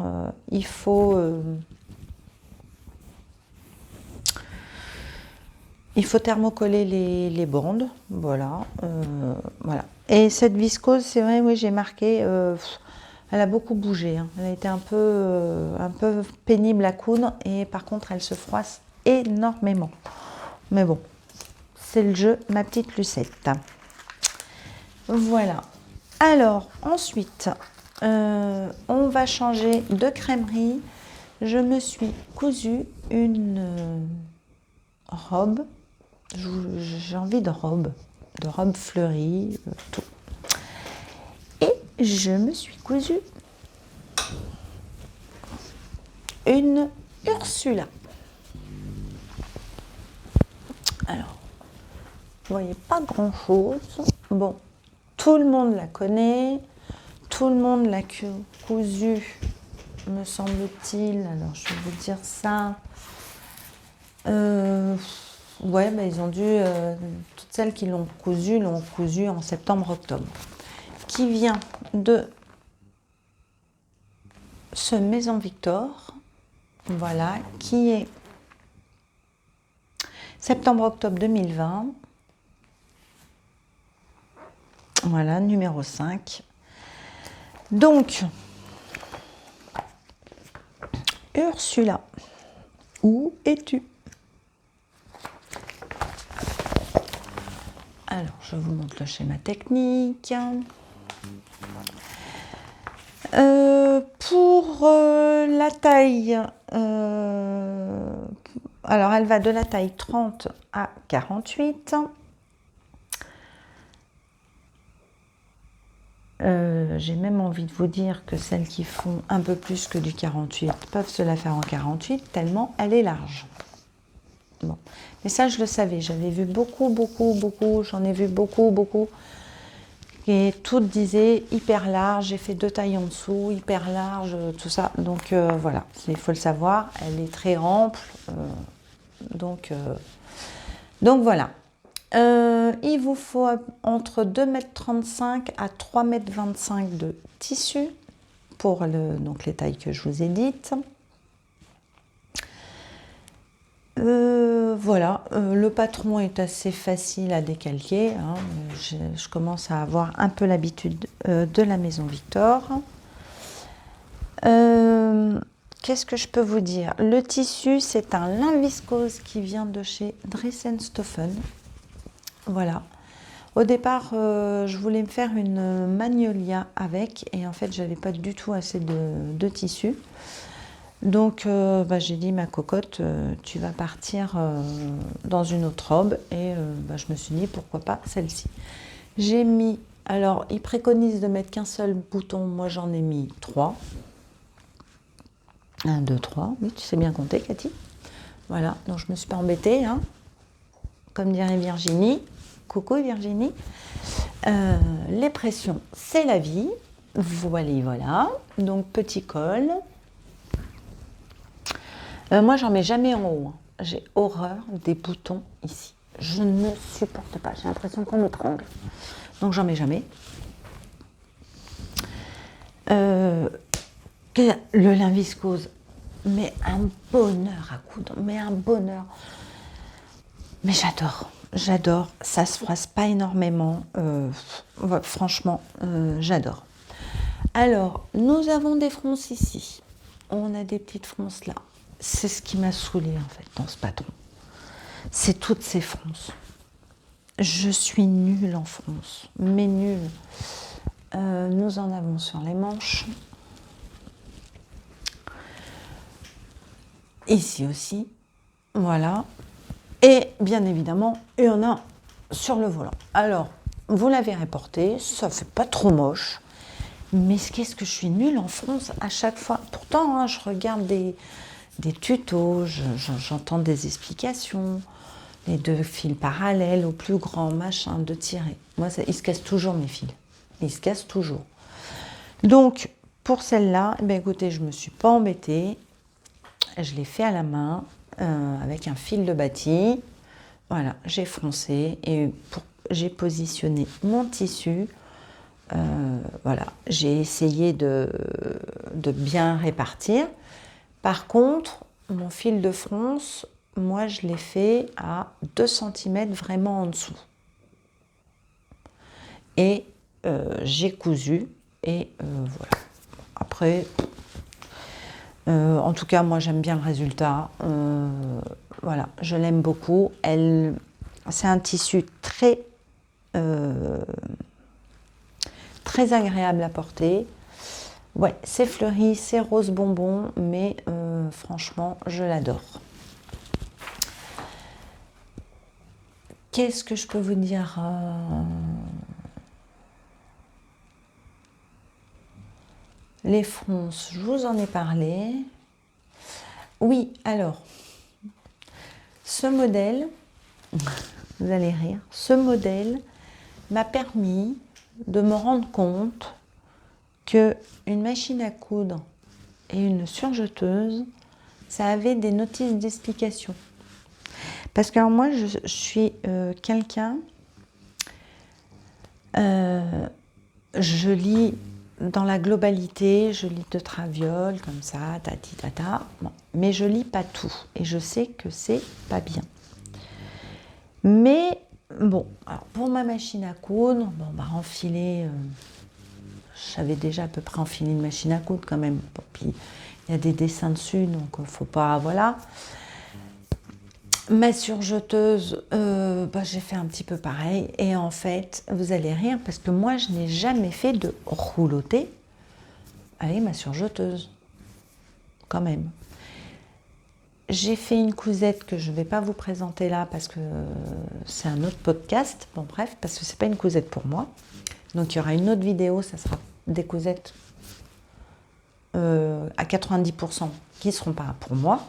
Il faut thermocoller les bandes. Voilà, voilà. Et cette viscose, c'est vrai, oui, j'ai marqué, elle a beaucoup bougé. Hein. Elle a été un peu pénible à coudre et par contre, elle se froisse énormément. Mais bon, c'est le jeu, ma petite Lucette. Voilà. Alors, ensuite, on va changer de crèmerie. Je me suis cousu une robe. J'ai envie de robe fleurie, tout. Et je me suis cousu une Ursula. Alors, vous voyez pas grand-chose. Bon, tout le monde la connaît. Tout le monde l'a cousu, me semble-t-il. Alors, je vais vous dire ça. Ouais, ils ont dû... toutes celles qui l'ont cousu en septembre-octobre. Qui vient de ce Maison Victor. Voilà, qui est... Septembre-octobre 2020. Voilà, numéro 5. Donc, Ursula, où es-tu? Alors, je vous montre le schéma technique. Pour la taille, alors elle va de la taille 30 à 48. J'ai même envie de vous dire que celles qui font un peu plus que du 48 peuvent se la faire en 48, tellement elle est large. Bon. Mais ça, je le savais, j'avais vu beaucoup, j'en ai vu beaucoup. Et toutes disaient hyper large, j'ai fait 2 tailles en dessous, hyper large, tout ça. Donc voilà, il faut le savoir, elle est très ample. Donc voilà. Il vous faut entre 2,35 m à 3,25 m de tissu pour donc les tailles que je vous ai dites. Voilà, le patron est assez facile à décalquer. Hein. Je commence à avoir un peu l'habitude de la maison Victor. Qu'est-ce que je peux vous dire? Le tissu, c'est un lin viscose qui vient de chez Dressenstoffen. Voilà. Au départ, je voulais me faire une magnolia avec, et en fait, j'avais pas du tout assez de tissu. Donc, j'ai dit, ma cocotte, tu vas partir dans une autre robe, et je me suis dit, pourquoi pas celle-ci. J'ai mis, alors, ils préconisent de mettre qu'un seul bouton, moi j'en ai mis 3. 1, 2, 3, oui, tu sais bien compter, Cathy. Voilà, donc je me suis pas embêtée, hein. Comme dirait Virginie. Coucou Virginie. Les pressions, c'est la vie. Voilà. Donc petit col. Moi, j'en mets jamais en haut. Hein. J'ai horreur des boutons ici. Je ne supporte pas. J'ai l'impression qu'on m'étrangle. Donc j'en mets jamais. Le lin viscose, mais un bonheur à coudre. Mais un bonheur. Mais j'adore, ça se froisse pas énormément, franchement, j'adore. Alors, nous avons des fronces ici, on a des petites fronces là, c'est ce qui m'a saoulée en fait dans ce patron, c'est toutes ces fronces. Je suis nulle en fronces, mais nulle. Nous en avons sur les manches, ici aussi, voilà. Et bien évidemment, il y en a sur le volant. Alors, vous la verrez porter, ça fait pas trop moche. Mais qu'est-ce que je suis nulle en fronce à chaque fois. Pourtant, hein, je regarde des tutos, j'entends des explications, les 2 fils parallèles au plus grand, machin, de tirer. Moi, ils se cassent toujours mes fils. Ils se cassent toujours. Donc, pour celle-là, écoutez, je ne me suis pas embêtée. Je l'ai fait à la main. Avec un fil de bâti, voilà, j'ai froncé et j'ai positionné mon tissu, voilà, j'ai essayé de bien répartir. Par contre, mon fil de fronce, moi je l'ai fait à 2 cm vraiment en dessous. Et j'ai cousu et voilà. Après, en tout cas, moi j'aime bien le résultat. Voilà, je l'aime beaucoup. C'est un tissu très agréable à porter. Ouais, c'est fleuri, c'est rose bonbon, mais franchement, je l'adore. Qu'est-ce que je peux vous dire? Les fronces, je vous en ai parlé. Oui, alors, ce modèle, vous allez rire, ce modèle m'a permis de me rendre compte que une machine à coudre et une surjeteuse, ça avait des notices d'explication. Parce que alors moi, je suis quelqu'un, je lis dans la globalité, je lis de traviole, comme ça, tati tata, bon, mais je lis pas tout. Et je sais que c'est pas bien. Mais bon, alors pour ma machine à coudre, bon, bah enfiler, j'avais déjà à peu près enfilé une machine à coudre quand même. Bon, puis il y a des dessins dessus, donc faut pas, voilà. Ma surjeteuse, bah, j'ai fait un petit peu pareil. Et en fait, vous allez rire parce que moi, je n'ai jamais fait de rouloté avec ma surjeteuse. Quand même. J'ai fait une cousette que je ne vais pas vous présenter là parce que c'est un autre podcast. Bon, bref, parce que c'est pas une cousette pour moi. Donc, il y aura une autre vidéo, ça sera des cousettes à 90% qui ne seront pas pour moi.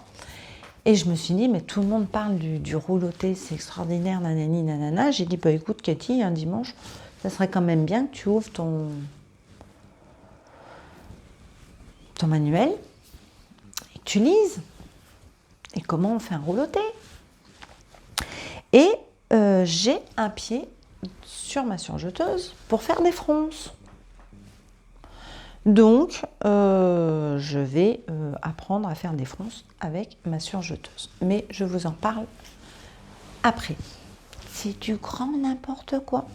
Et je me suis dit, mais tout le monde parle du rouloté, c'est extraordinaire, nanani, nanana. J'ai dit, bah écoute, Cathy, un dimanche, ça serait quand même bien que tu ouvres ton manuel et que tu lises. Et comment on fait un rouloté? Et j'ai un pied sur ma surjeteuse pour faire des fronces. Donc, je vais apprendre à faire des fronces avec ma surjeteuse. Mais je vous en parle après. C'est du grand n'importe quoi.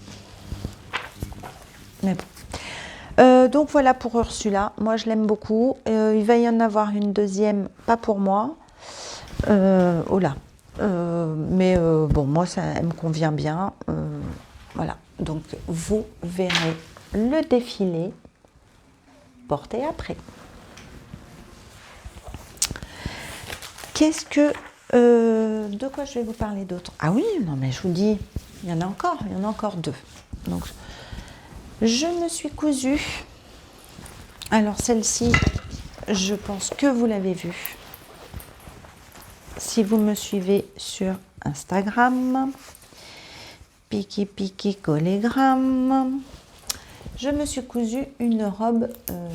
Mais bon. Donc voilà pour Ursula. Moi, je l'aime beaucoup. Il va y en avoir une deuxième, pas pour moi. Oh là. Mais bon, moi, elle me convient bien. Voilà. Donc, vous verrez le défilé porté après. Qu'est-ce que... de quoi je vais vous parler d'autre? Ah oui, non mais je vous dis, il y en a encore deux. Donc, je me suis cousue. Alors celle-ci, je pense que vous l'avez vue. Si vous me suivez sur Instagram, Piki Collégramme, je me suis cousu une robe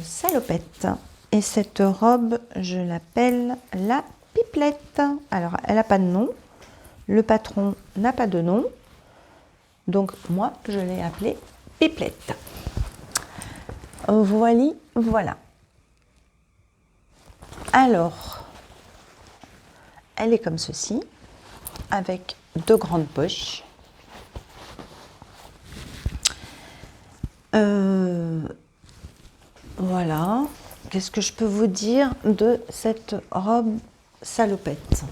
salopette. Et cette robe, je l'appelle la pipelette. Alors, elle n'a pas de nom. Le patron n'a pas de nom. Donc, moi, je l'ai appelée pipelette. Voilà. Alors, elle est comme ceci, avec deux grandes poches. Voilà. Qu'est-ce que je peux vous dire de cette robe salopette?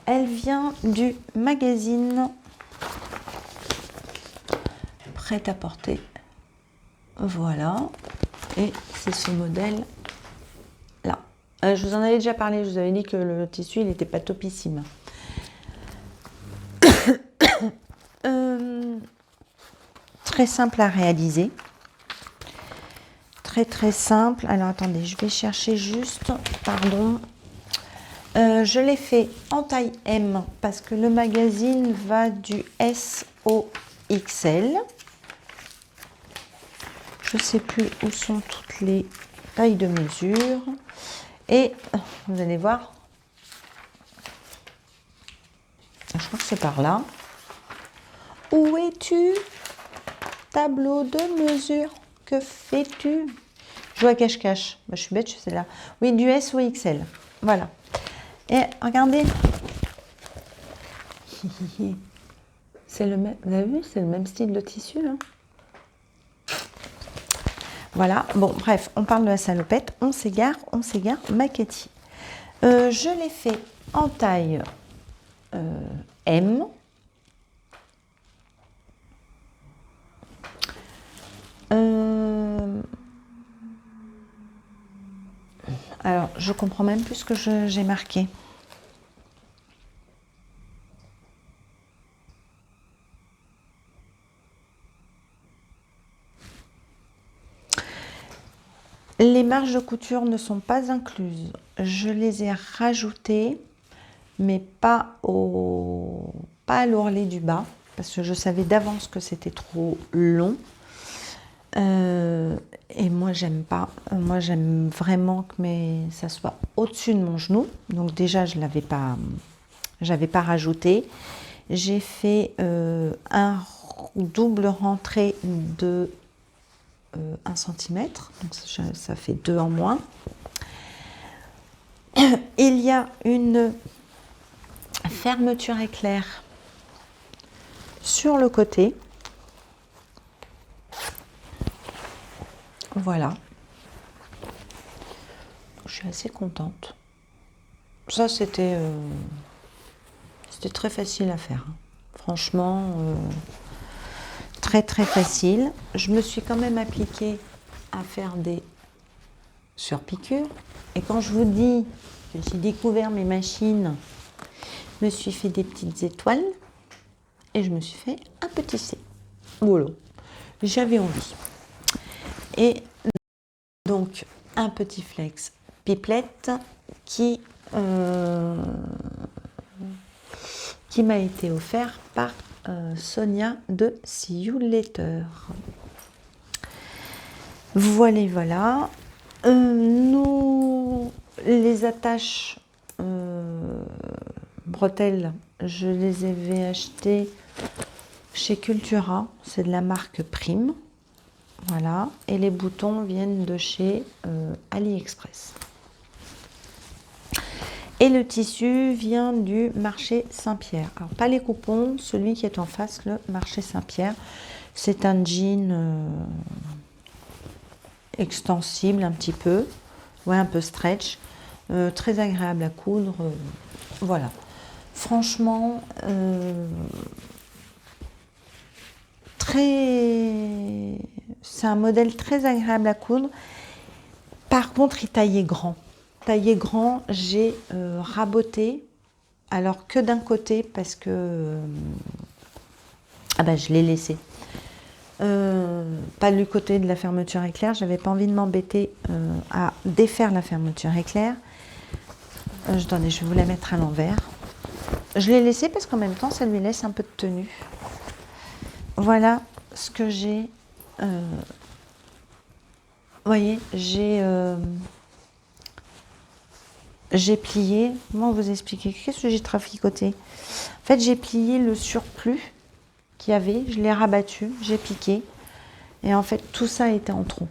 Elle vient du magazine Prêt-à-porter. Voilà. Et c'est ce modèle-là. Je vous en avais déjà parlé. Je vous avais dit que le tissu, il n'était pas topissime. Très simple à réaliser. Très simple. Alors attendez, je vais chercher juste, pardon. Je l'ai fait en taille M parce que le magazine va du S au XL. Je ne sais plus où sont toutes les tailles de mesure. Et vous allez voir, je crois que c'est par là. Où es-tu? Tableau de mesure, que fais-tu? Je joue à cache-cache. Bah, je suis bête, je suis là. Oui, du S au XL. Voilà. Et regardez. C'est le même. Vous avez vu, c'est le même style de tissu. Hein. Voilà. Bon, bref, on parle de la salopette. On s'égare, ma Cathy. Je l'ai fait en taille M. Alors, je comprends même plus ce que j'ai marqué. Les marges de couture ne sont pas incluses. Je les ai rajoutées, mais pas à l'ourlet du bas, parce que je savais d'avance que c'était trop long. Et moi, j'aime pas. Moi, j'aime vraiment que ça soit au-dessus de mon genou. Donc déjà, je l'avais pas rajouté. J'ai fait un double rentrée de 1 cm, donc ça fait 2 en moins. Il y a une fermeture éclair sur le côté. Voilà. Je suis assez contente. Ça, c'était très facile à faire. Franchement, très très facile. Je me suis quand même appliquée à faire des surpiqûres. Et quand je vous dis que j'ai découvert mes machines, je me suis fait des petites étoiles et je me suis fait un petit C. Voilà. J'avais envie. Et donc, un petit flex pipelette qui m'a été offert par Sonia de See You Later. Voilà, voilà. Les attaches bretelles, je les avais achetées chez Cultura. C'est de la marque Prime. Voilà. Et les boutons viennent de chez AliExpress. Et le tissu vient du marché Saint-Pierre. Alors, pas les coupons, celui qui est en face, le marché Saint-Pierre. C'est un jean extensible un petit peu, ouais, un peu stretch, très agréable à coudre. Voilà. Franchement, c'est un modèle très agréable à coudre. Par contre, il taillait grand. Taillé grand, j'ai raboté, alors que d'un côté, parce que je l'ai laissé. Pas du côté de la fermeture éclair, j'avais pas envie de m'embêter à défaire la fermeture éclair. Attendez, je vais vous la mettre à l'envers. Je l'ai laissé parce qu'en même temps, ça lui laisse un peu de tenue. Voilà ce que j'ai. Vous voyez, j'ai plié. Comment vous expliquer? Qu'est-ce que j'ai traficoté? En fait, j'ai plié le surplus qu'il y avait. Je l'ai rabattu, j'ai piqué. Et en fait, tout ça était en trop.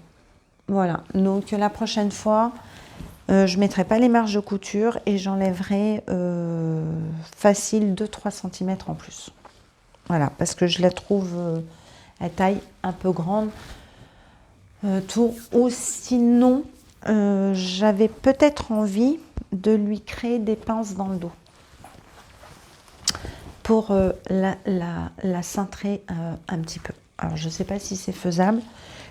Voilà. Donc, la prochaine fois, je ne mettrai pas les marges de couture et j'enlèverai facile 2-3 cm en plus. Voilà. Parce que je la trouve à taille un peu grande. Ou sinon, j'avais peut-être envie de lui créer des pinces dans le dos pour la cintrer un petit peu. Alors, je ne sais pas si c'est faisable.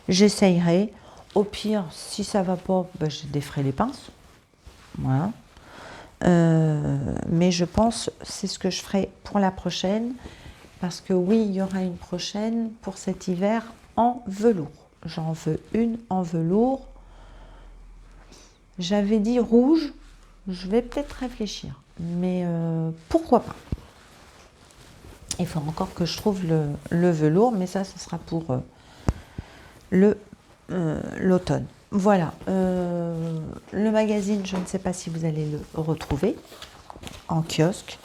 J'essayerai. Au pire, si ça ne va pas, je déferai les pinces. Voilà. Mais je pense que c'est ce que je ferai pour la prochaine. Parce que oui, il y aura une prochaine pour cet hiver en velours. J'en veux une en velours. J'avais dit rouge. Je vais peut-être réfléchir. Mais pourquoi pas? Il faut encore que je trouve le velours. Mais ça, ce sera pour l'automne. Voilà. Le magazine, je ne sais pas si vous allez le retrouver en kiosque.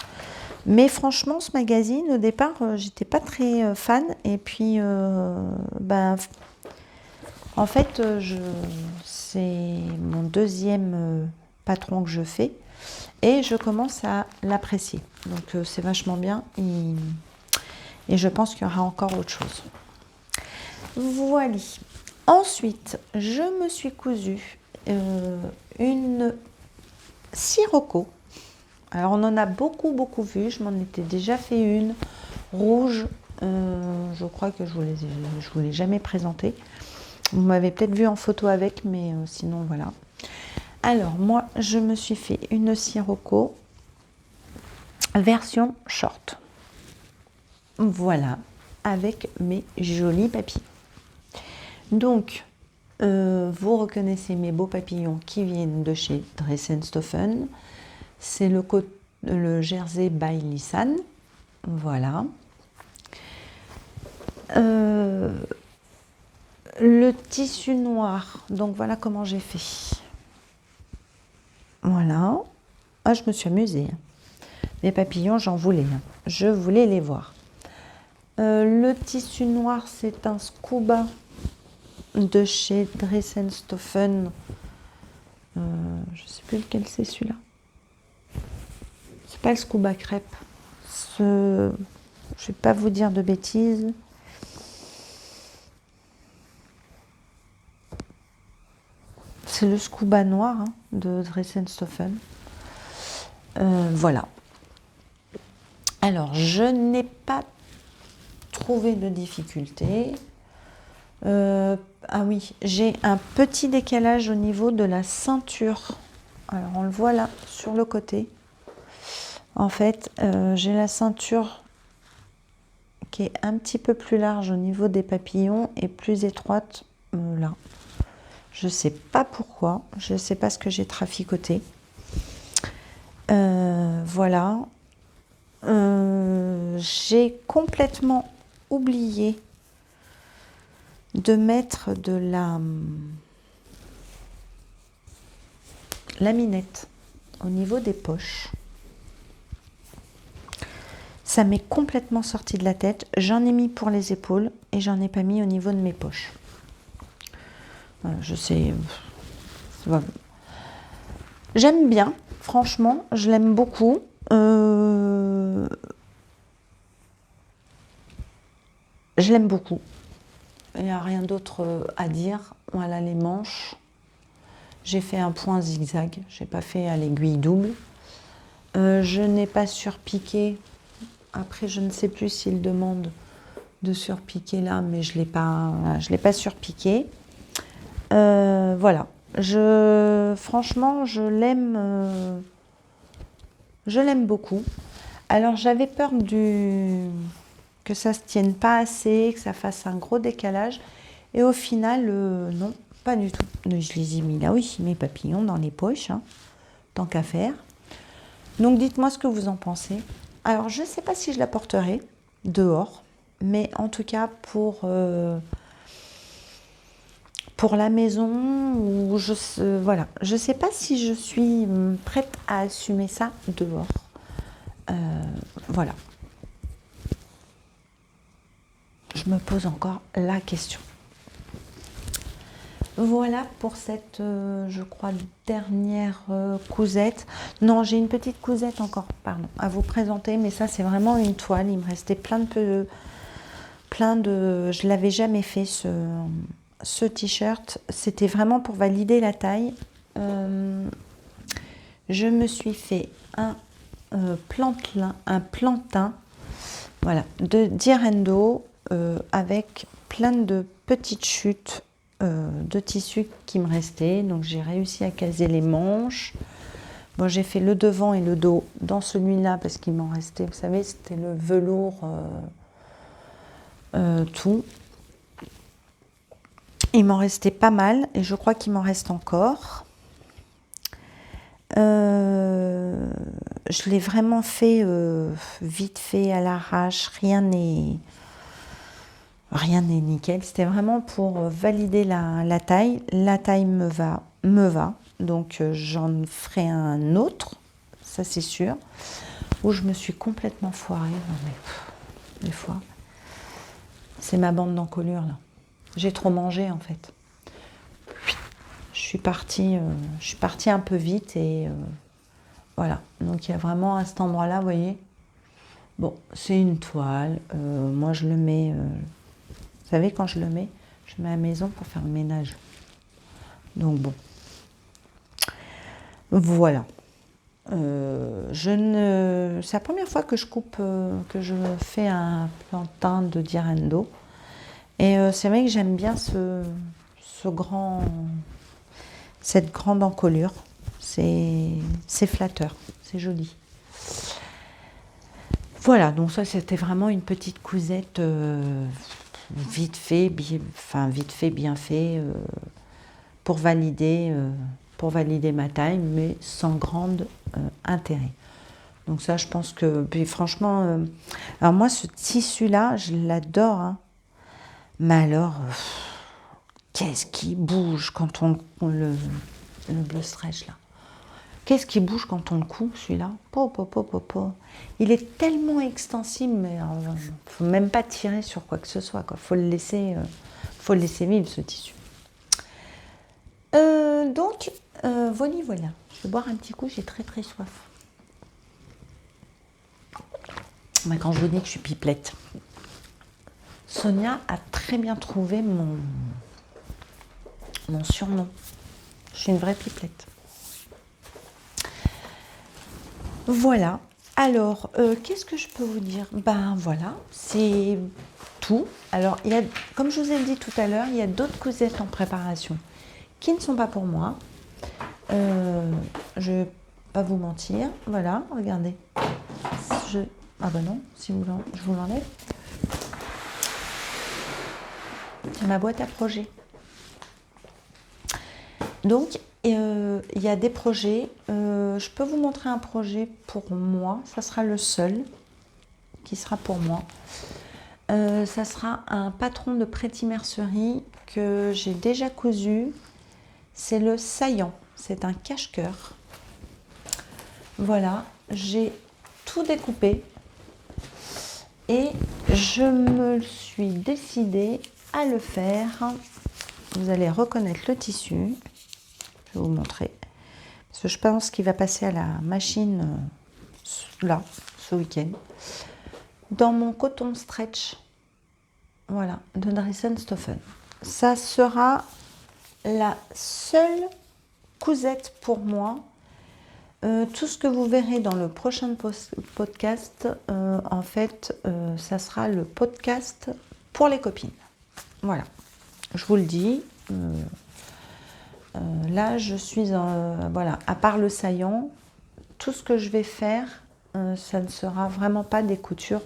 Mais franchement, ce magazine, au départ, j'étais pas très fan. Et puis, en fait, c'est mon deuxième patron que je fais. Et je commence à l'apprécier. Donc, c'est vachement bien. Et je pense qu'il y aura encore autre chose. Voilà. Ensuite, je me suis cousu une sirocco. Alors, on en a beaucoup vu. Je m'en étais déjà fait une rouge. Je crois que je vous l'ai jamais présentée. Vous m'avez peut-être vu en photo avec, mais sinon, voilà. Alors, moi, je me suis fait une sirocco version short. Voilà, avec mes jolis papillons. Donc, vous reconnaissez mes beaux papillons qui viennent de chez Dress & Stophen. C'est le Jersey by Lissan. Voilà. Le tissu noir. Donc, voilà comment j'ai fait. Voilà. Ah, je me suis amusée. Les papillons, j'en voulais. Je voulais les voir. Le tissu noir, c'est un scuba de chez Dress & Stophen. Je ne sais plus lequel c'est celui-là. C'est pas le scuba crêpe. Je Je vais pas vous dire de bêtises. C'est le scuba noir hein, de Dressenstoffen. Voilà. Alors, je n'ai pas trouvé de difficulté. Ah oui, j'ai un petit décalage au niveau de la ceinture. Alors, on le voit là, sur le côté. En fait, j'ai la ceinture qui est un petit peu plus large au niveau des papillons et plus étroite là. Je ne sais pas pourquoi, je ne sais pas ce que j'ai traficoté. Voilà. J'ai complètement oublié de mettre de la laminette au niveau des poches. Ça m'est complètement sorti de la tête. J'en ai mis pour les épaules et j'en ai pas mis au niveau de mes poches. Voilà, je sais. J'aime bien, franchement, je l'aime beaucoup. Je l'aime beaucoup. Il n'y a rien d'autre à dire. Voilà les manches. J'ai fait un point zigzag. Je n'ai pas fait à l'aiguille double. Je n'ai pas surpiqué. Après, je ne sais plus s'il demande de surpiquer là, mais je l'ai pas surpiqué. Voilà. Franchement, je l'aime beaucoup. Alors, j'avais peur que ça se tienne pas assez, que ça fasse un gros décalage. Et au final, non, pas du tout. Je les ai mis là, oui, mes papillons dans les poches, hein, tant qu'à faire. Donc, dites-moi ce que vous en pensez. Alors, je ne sais pas si je la porterai dehors, mais en tout cas, pour la maison, ou voilà. Je ne sais pas si je suis prête à assumer ça dehors. Voilà. Je me pose encore la question. Voilà pour cette, je crois, dernière cousette. Non, j'ai une petite cousette encore, pardon, à vous présenter, mais ça, c'est vraiment une toile. Il me restait plein de... Je l'avais jamais fait, ce t-shirt. C'était vraiment pour valider la taille. Je me suis fait un plantain, voilà, de Direndo, avec plein de petites chutes de tissu qui me restaient. Donc j'ai réussi à caser les manches. Bon, j'ai fait le devant et le dos dans celui-là parce qu'il m'en restait, vous savez, c'était le velours tout. Il m'en restait pas mal et je crois qu'il m'en reste encore. Je l'ai vraiment fait vite fait à l'arrache, rien n'est nickel. C'était vraiment pour valider la taille. La taille me va. Donc j'en ferai un autre, ça c'est sûr. Où je me suis complètement foirée. Non, mais, des fois, c'est ma bande d'encolure là. J'ai trop mangé en fait. Je suis partie un peu vite et voilà. Donc il y a vraiment à cet endroit-là, vous voyez. Bon, c'est une toile. Moi je le mets. Vous savez, quand je le mets à la maison pour faire le ménage. Donc bon. Voilà. C'est la première fois que je coupe, que je fais un plantain de Direndo. Et c'est vrai que j'aime bien cette grande encolure. C'est flatteur, c'est joli. Voilà, donc ça c'était vraiment une petite cousette vite fait, bien fait, pour valider ma taille, mais sans grand intérêt. Donc ça, je pense que, puis franchement, alors moi ce tissu-là, je l'adore, hein. Mais alors, qu'est-ce qui bouge quand on le bleu stretch là? Qu'est-ce qui bouge quand on le coud, celui-là? Il est tellement extensible, mais il ne faut même pas tirer sur quoi que ce soit. Il faut le laisser vivre, ce tissu. Donc, voilà. Je vais boire un petit coup, j'ai très très soif. Quand je vous dis que je suis pipelette, Sonia a très bien trouvé mon surnom. Je suis une vraie pipelette. Voilà. Alors, qu'est-ce que je peux vous dire? Ben voilà, c'est tout. Alors, comme je vous ai dit tout à l'heure, il y a d'autres cousettes en préparation qui ne sont pas pour moi. Je ne vais pas vous mentir. Voilà, regardez. Ah ben non, je vous l'enlève. C'est ma boîte à projets. Donc, il y a des projets. Je peux vous montrer un projet pour moi. Ça sera le seul qui sera pour moi. Ça sera un patron de Pretty-Mercerie que j'ai déjà cousu. C'est le saillant. C'est un cache-cœur. Voilà, j'ai tout découpé. Et je me suis décidée à le faire. Vous allez reconnaître le tissu. Je vais vous montrer. Parce que je pense qu'il va passer à la machine là, ce week-end. Dans mon coton stretch. Voilà, de Dresden-Stoffen. Ça sera la seule cousette pour moi. Tout ce que vous verrez dans le prochain podcast, en fait, ça sera le podcast pour les copines. Voilà, je vous le dis. Là, je suis voilà, à part le saillant, tout ce que je vais faire, ça ne sera vraiment pas des coutures,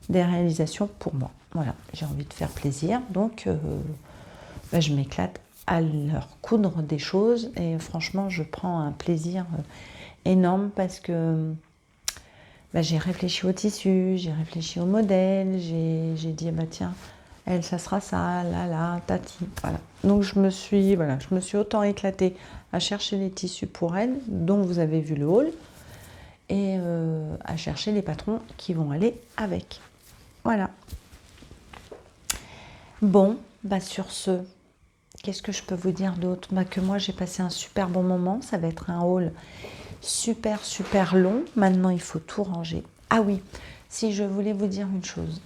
des réalisations pour moi. Voilà, j'ai envie de faire plaisir, donc je m'éclate à leur coudre des choses et franchement, je prends un plaisir énorme parce que j'ai réfléchi au tissu, j'ai réfléchi au modèle, j'ai dit tiens, elle, ça sera ça, là, tati, voilà. Donc je me suis autant éclatée à chercher les tissus pour elle, dont vous avez vu le haul, et à chercher les patrons qui vont aller avec. Voilà. Bon, sur ce, qu'est-ce que je peux vous dire d'autre? Que moi j'ai passé un super bon moment, ça va être un haul super long. Maintenant il faut tout ranger. Ah oui, si je voulais vous dire une chose.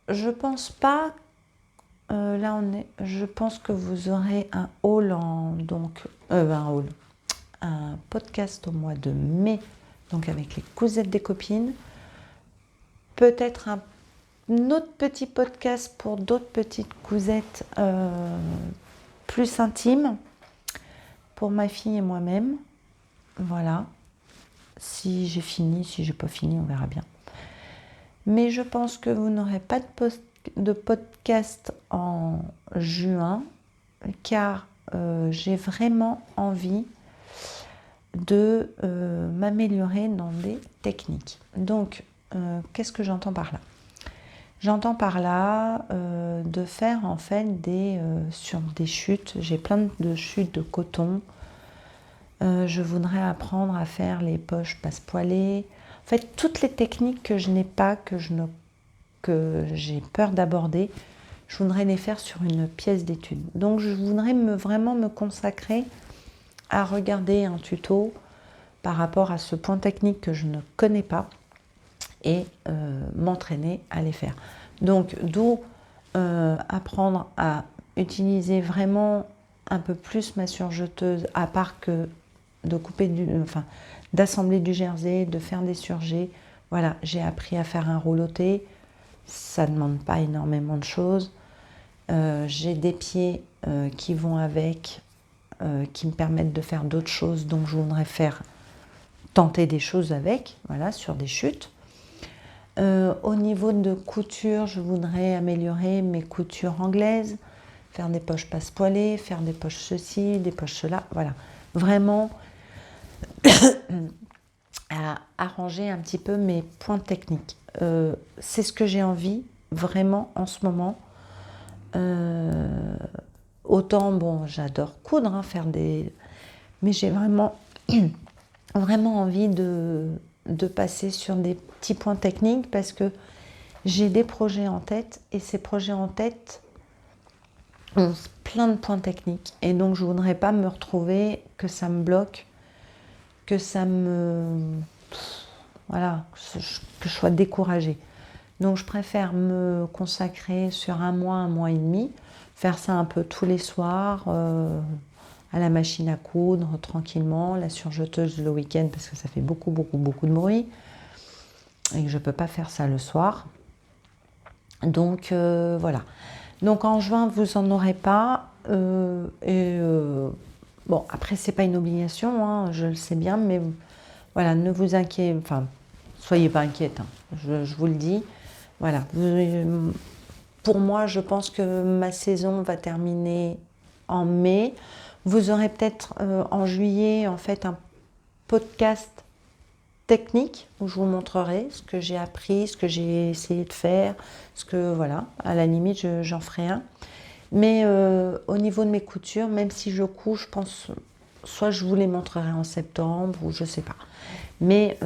Je pense pas. Je pense que vous aurez un haul un podcast au mois de mai, donc avec les cousettes des copines. Peut-être un autre petit podcast pour d'autres petites cousettes plus intimes pour ma fille et moi-même. Voilà. Si j'ai fini, si j'ai pas fini, on verra bien. Mais je pense que vous n'aurez pas de podcast en juin, car j'ai vraiment envie de m'améliorer dans des techniques. Donc, qu'est-ce que j'entends par là? J'entends par là de faire en fait sur des chutes. J'ai plein de chutes de coton. Je voudrais apprendre à faire les poches passe-poilées. En fait, toutes les techniques que je n'ai pas, que j'ai peur d'aborder, je voudrais les faire sur une pièce d'étude. Donc, je voudrais vraiment me consacrer à regarder un tuto par rapport à ce point technique que je ne connais pas et m'entraîner à les faire. Donc, d'où apprendre à utiliser vraiment un peu plus ma surjeteuse, à part que de d'assembler du jersey, de faire des surjets. Voilà, j'ai appris à faire un rouloté. Ça ne demande pas énormément de choses. J'ai des pieds qui vont avec, qui me permettent de faire d'autres choses, donc je voudrais tenter des choses avec, voilà, sur des chutes. Au niveau de couture, je voudrais améliorer mes coutures anglaises, faire des poches passe-poilées, faire des poches ceci, des poches cela, voilà. Vraiment à arranger un petit peu mes points techniques. C'est ce que j'ai envie vraiment en ce moment. Autant, j'adore coudre, mais j'ai vraiment envie de passer sur des petits points techniques parce que j'ai des projets en tête et ces projets en tête ont plein de points techniques. Et donc, je ne voudrais pas me retrouver que ça me bloque, que ça me... Voilà, que je sois découragée. Donc je préfère me consacrer sur un mois et demi, faire ça un peu tous les soirs, à la machine à coudre, tranquillement, la surjeteuse le week-end, parce que ça fait beaucoup de bruit, et que je ne peux pas faire ça le soir. Donc voilà. Donc en juin, vous n'en aurez pas. Bon, après, c'est pas une obligation, hein, je le sais bien, mais voilà, ne vous inquiétez, enfin, soyez pas inquiète, hein, je vous le dis. Voilà, pour moi, je pense que ma saison va terminer en mai. Vous aurez peut-être en juillet, en fait, un podcast technique où je vous montrerai ce que j'ai appris, ce que j'ai essayé de faire, ce que, voilà, à la limite, j'en ferai un. Mais au niveau de mes coutures, même si je couds, je pense, soit je vous les montrerai en septembre ou je sais pas. Mais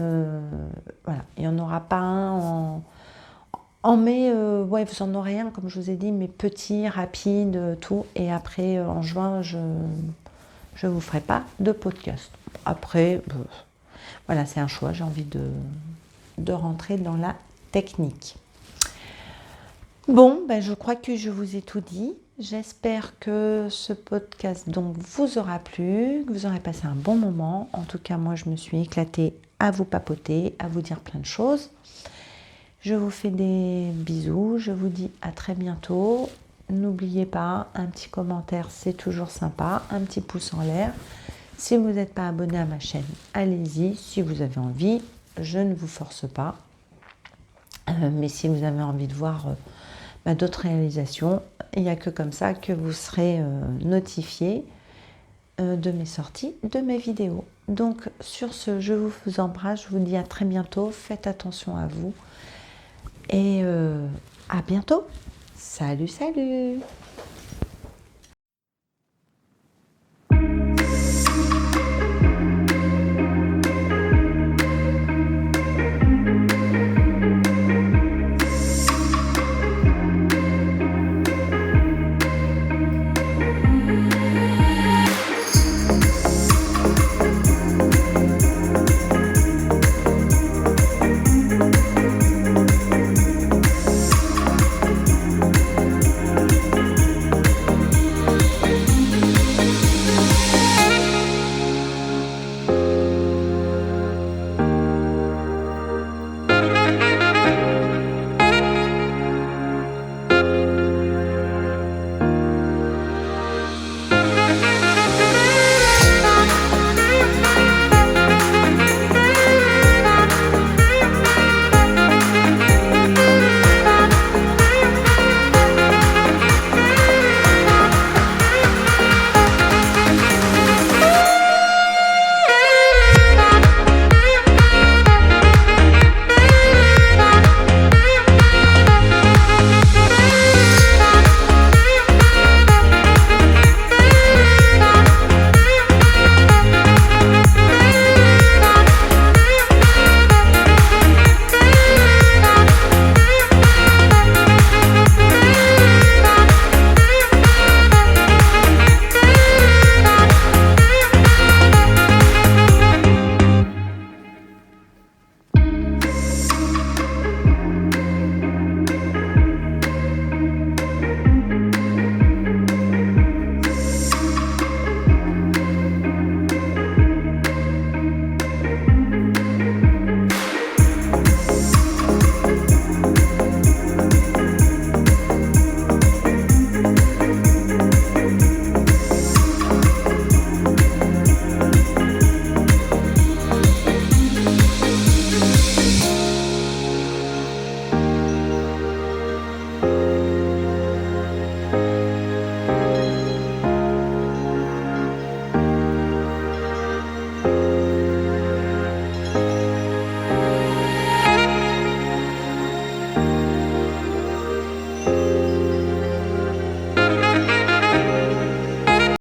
voilà, il n'y en aura pas un en mai, ouais, vous en aurez un, comme je vous ai dit, mais petit, rapide, tout. Et après, en juin, je ne vous ferai pas de podcast. Après, voilà, c'est un choix, j'ai envie de rentrer dans la technique. Bon, ben, je crois que je vous ai tout dit. J'espère que ce podcast donc vous aura plu, que vous aurez passé un bon moment. En tout cas, moi, je me suis éclatée à vous papoter, à vous dire plein de choses. Je vous fais des bisous, je vous dis à très bientôt. N'oubliez pas, un petit commentaire, c'est toujours sympa, un petit pouce en l'air. Si vous n'êtes pas abonné à ma chaîne, allez-y. Si vous avez envie, je ne vous force pas. Mais si vous avez envie de voir d'autres réalisations, il n'y a que comme ça que vous serez notifié de mes sorties, de mes vidéos. Donc sur ce, je vous embrasse, je vous dis à très bientôt. Faites attention à vous. Et à bientôt. Salut, salut!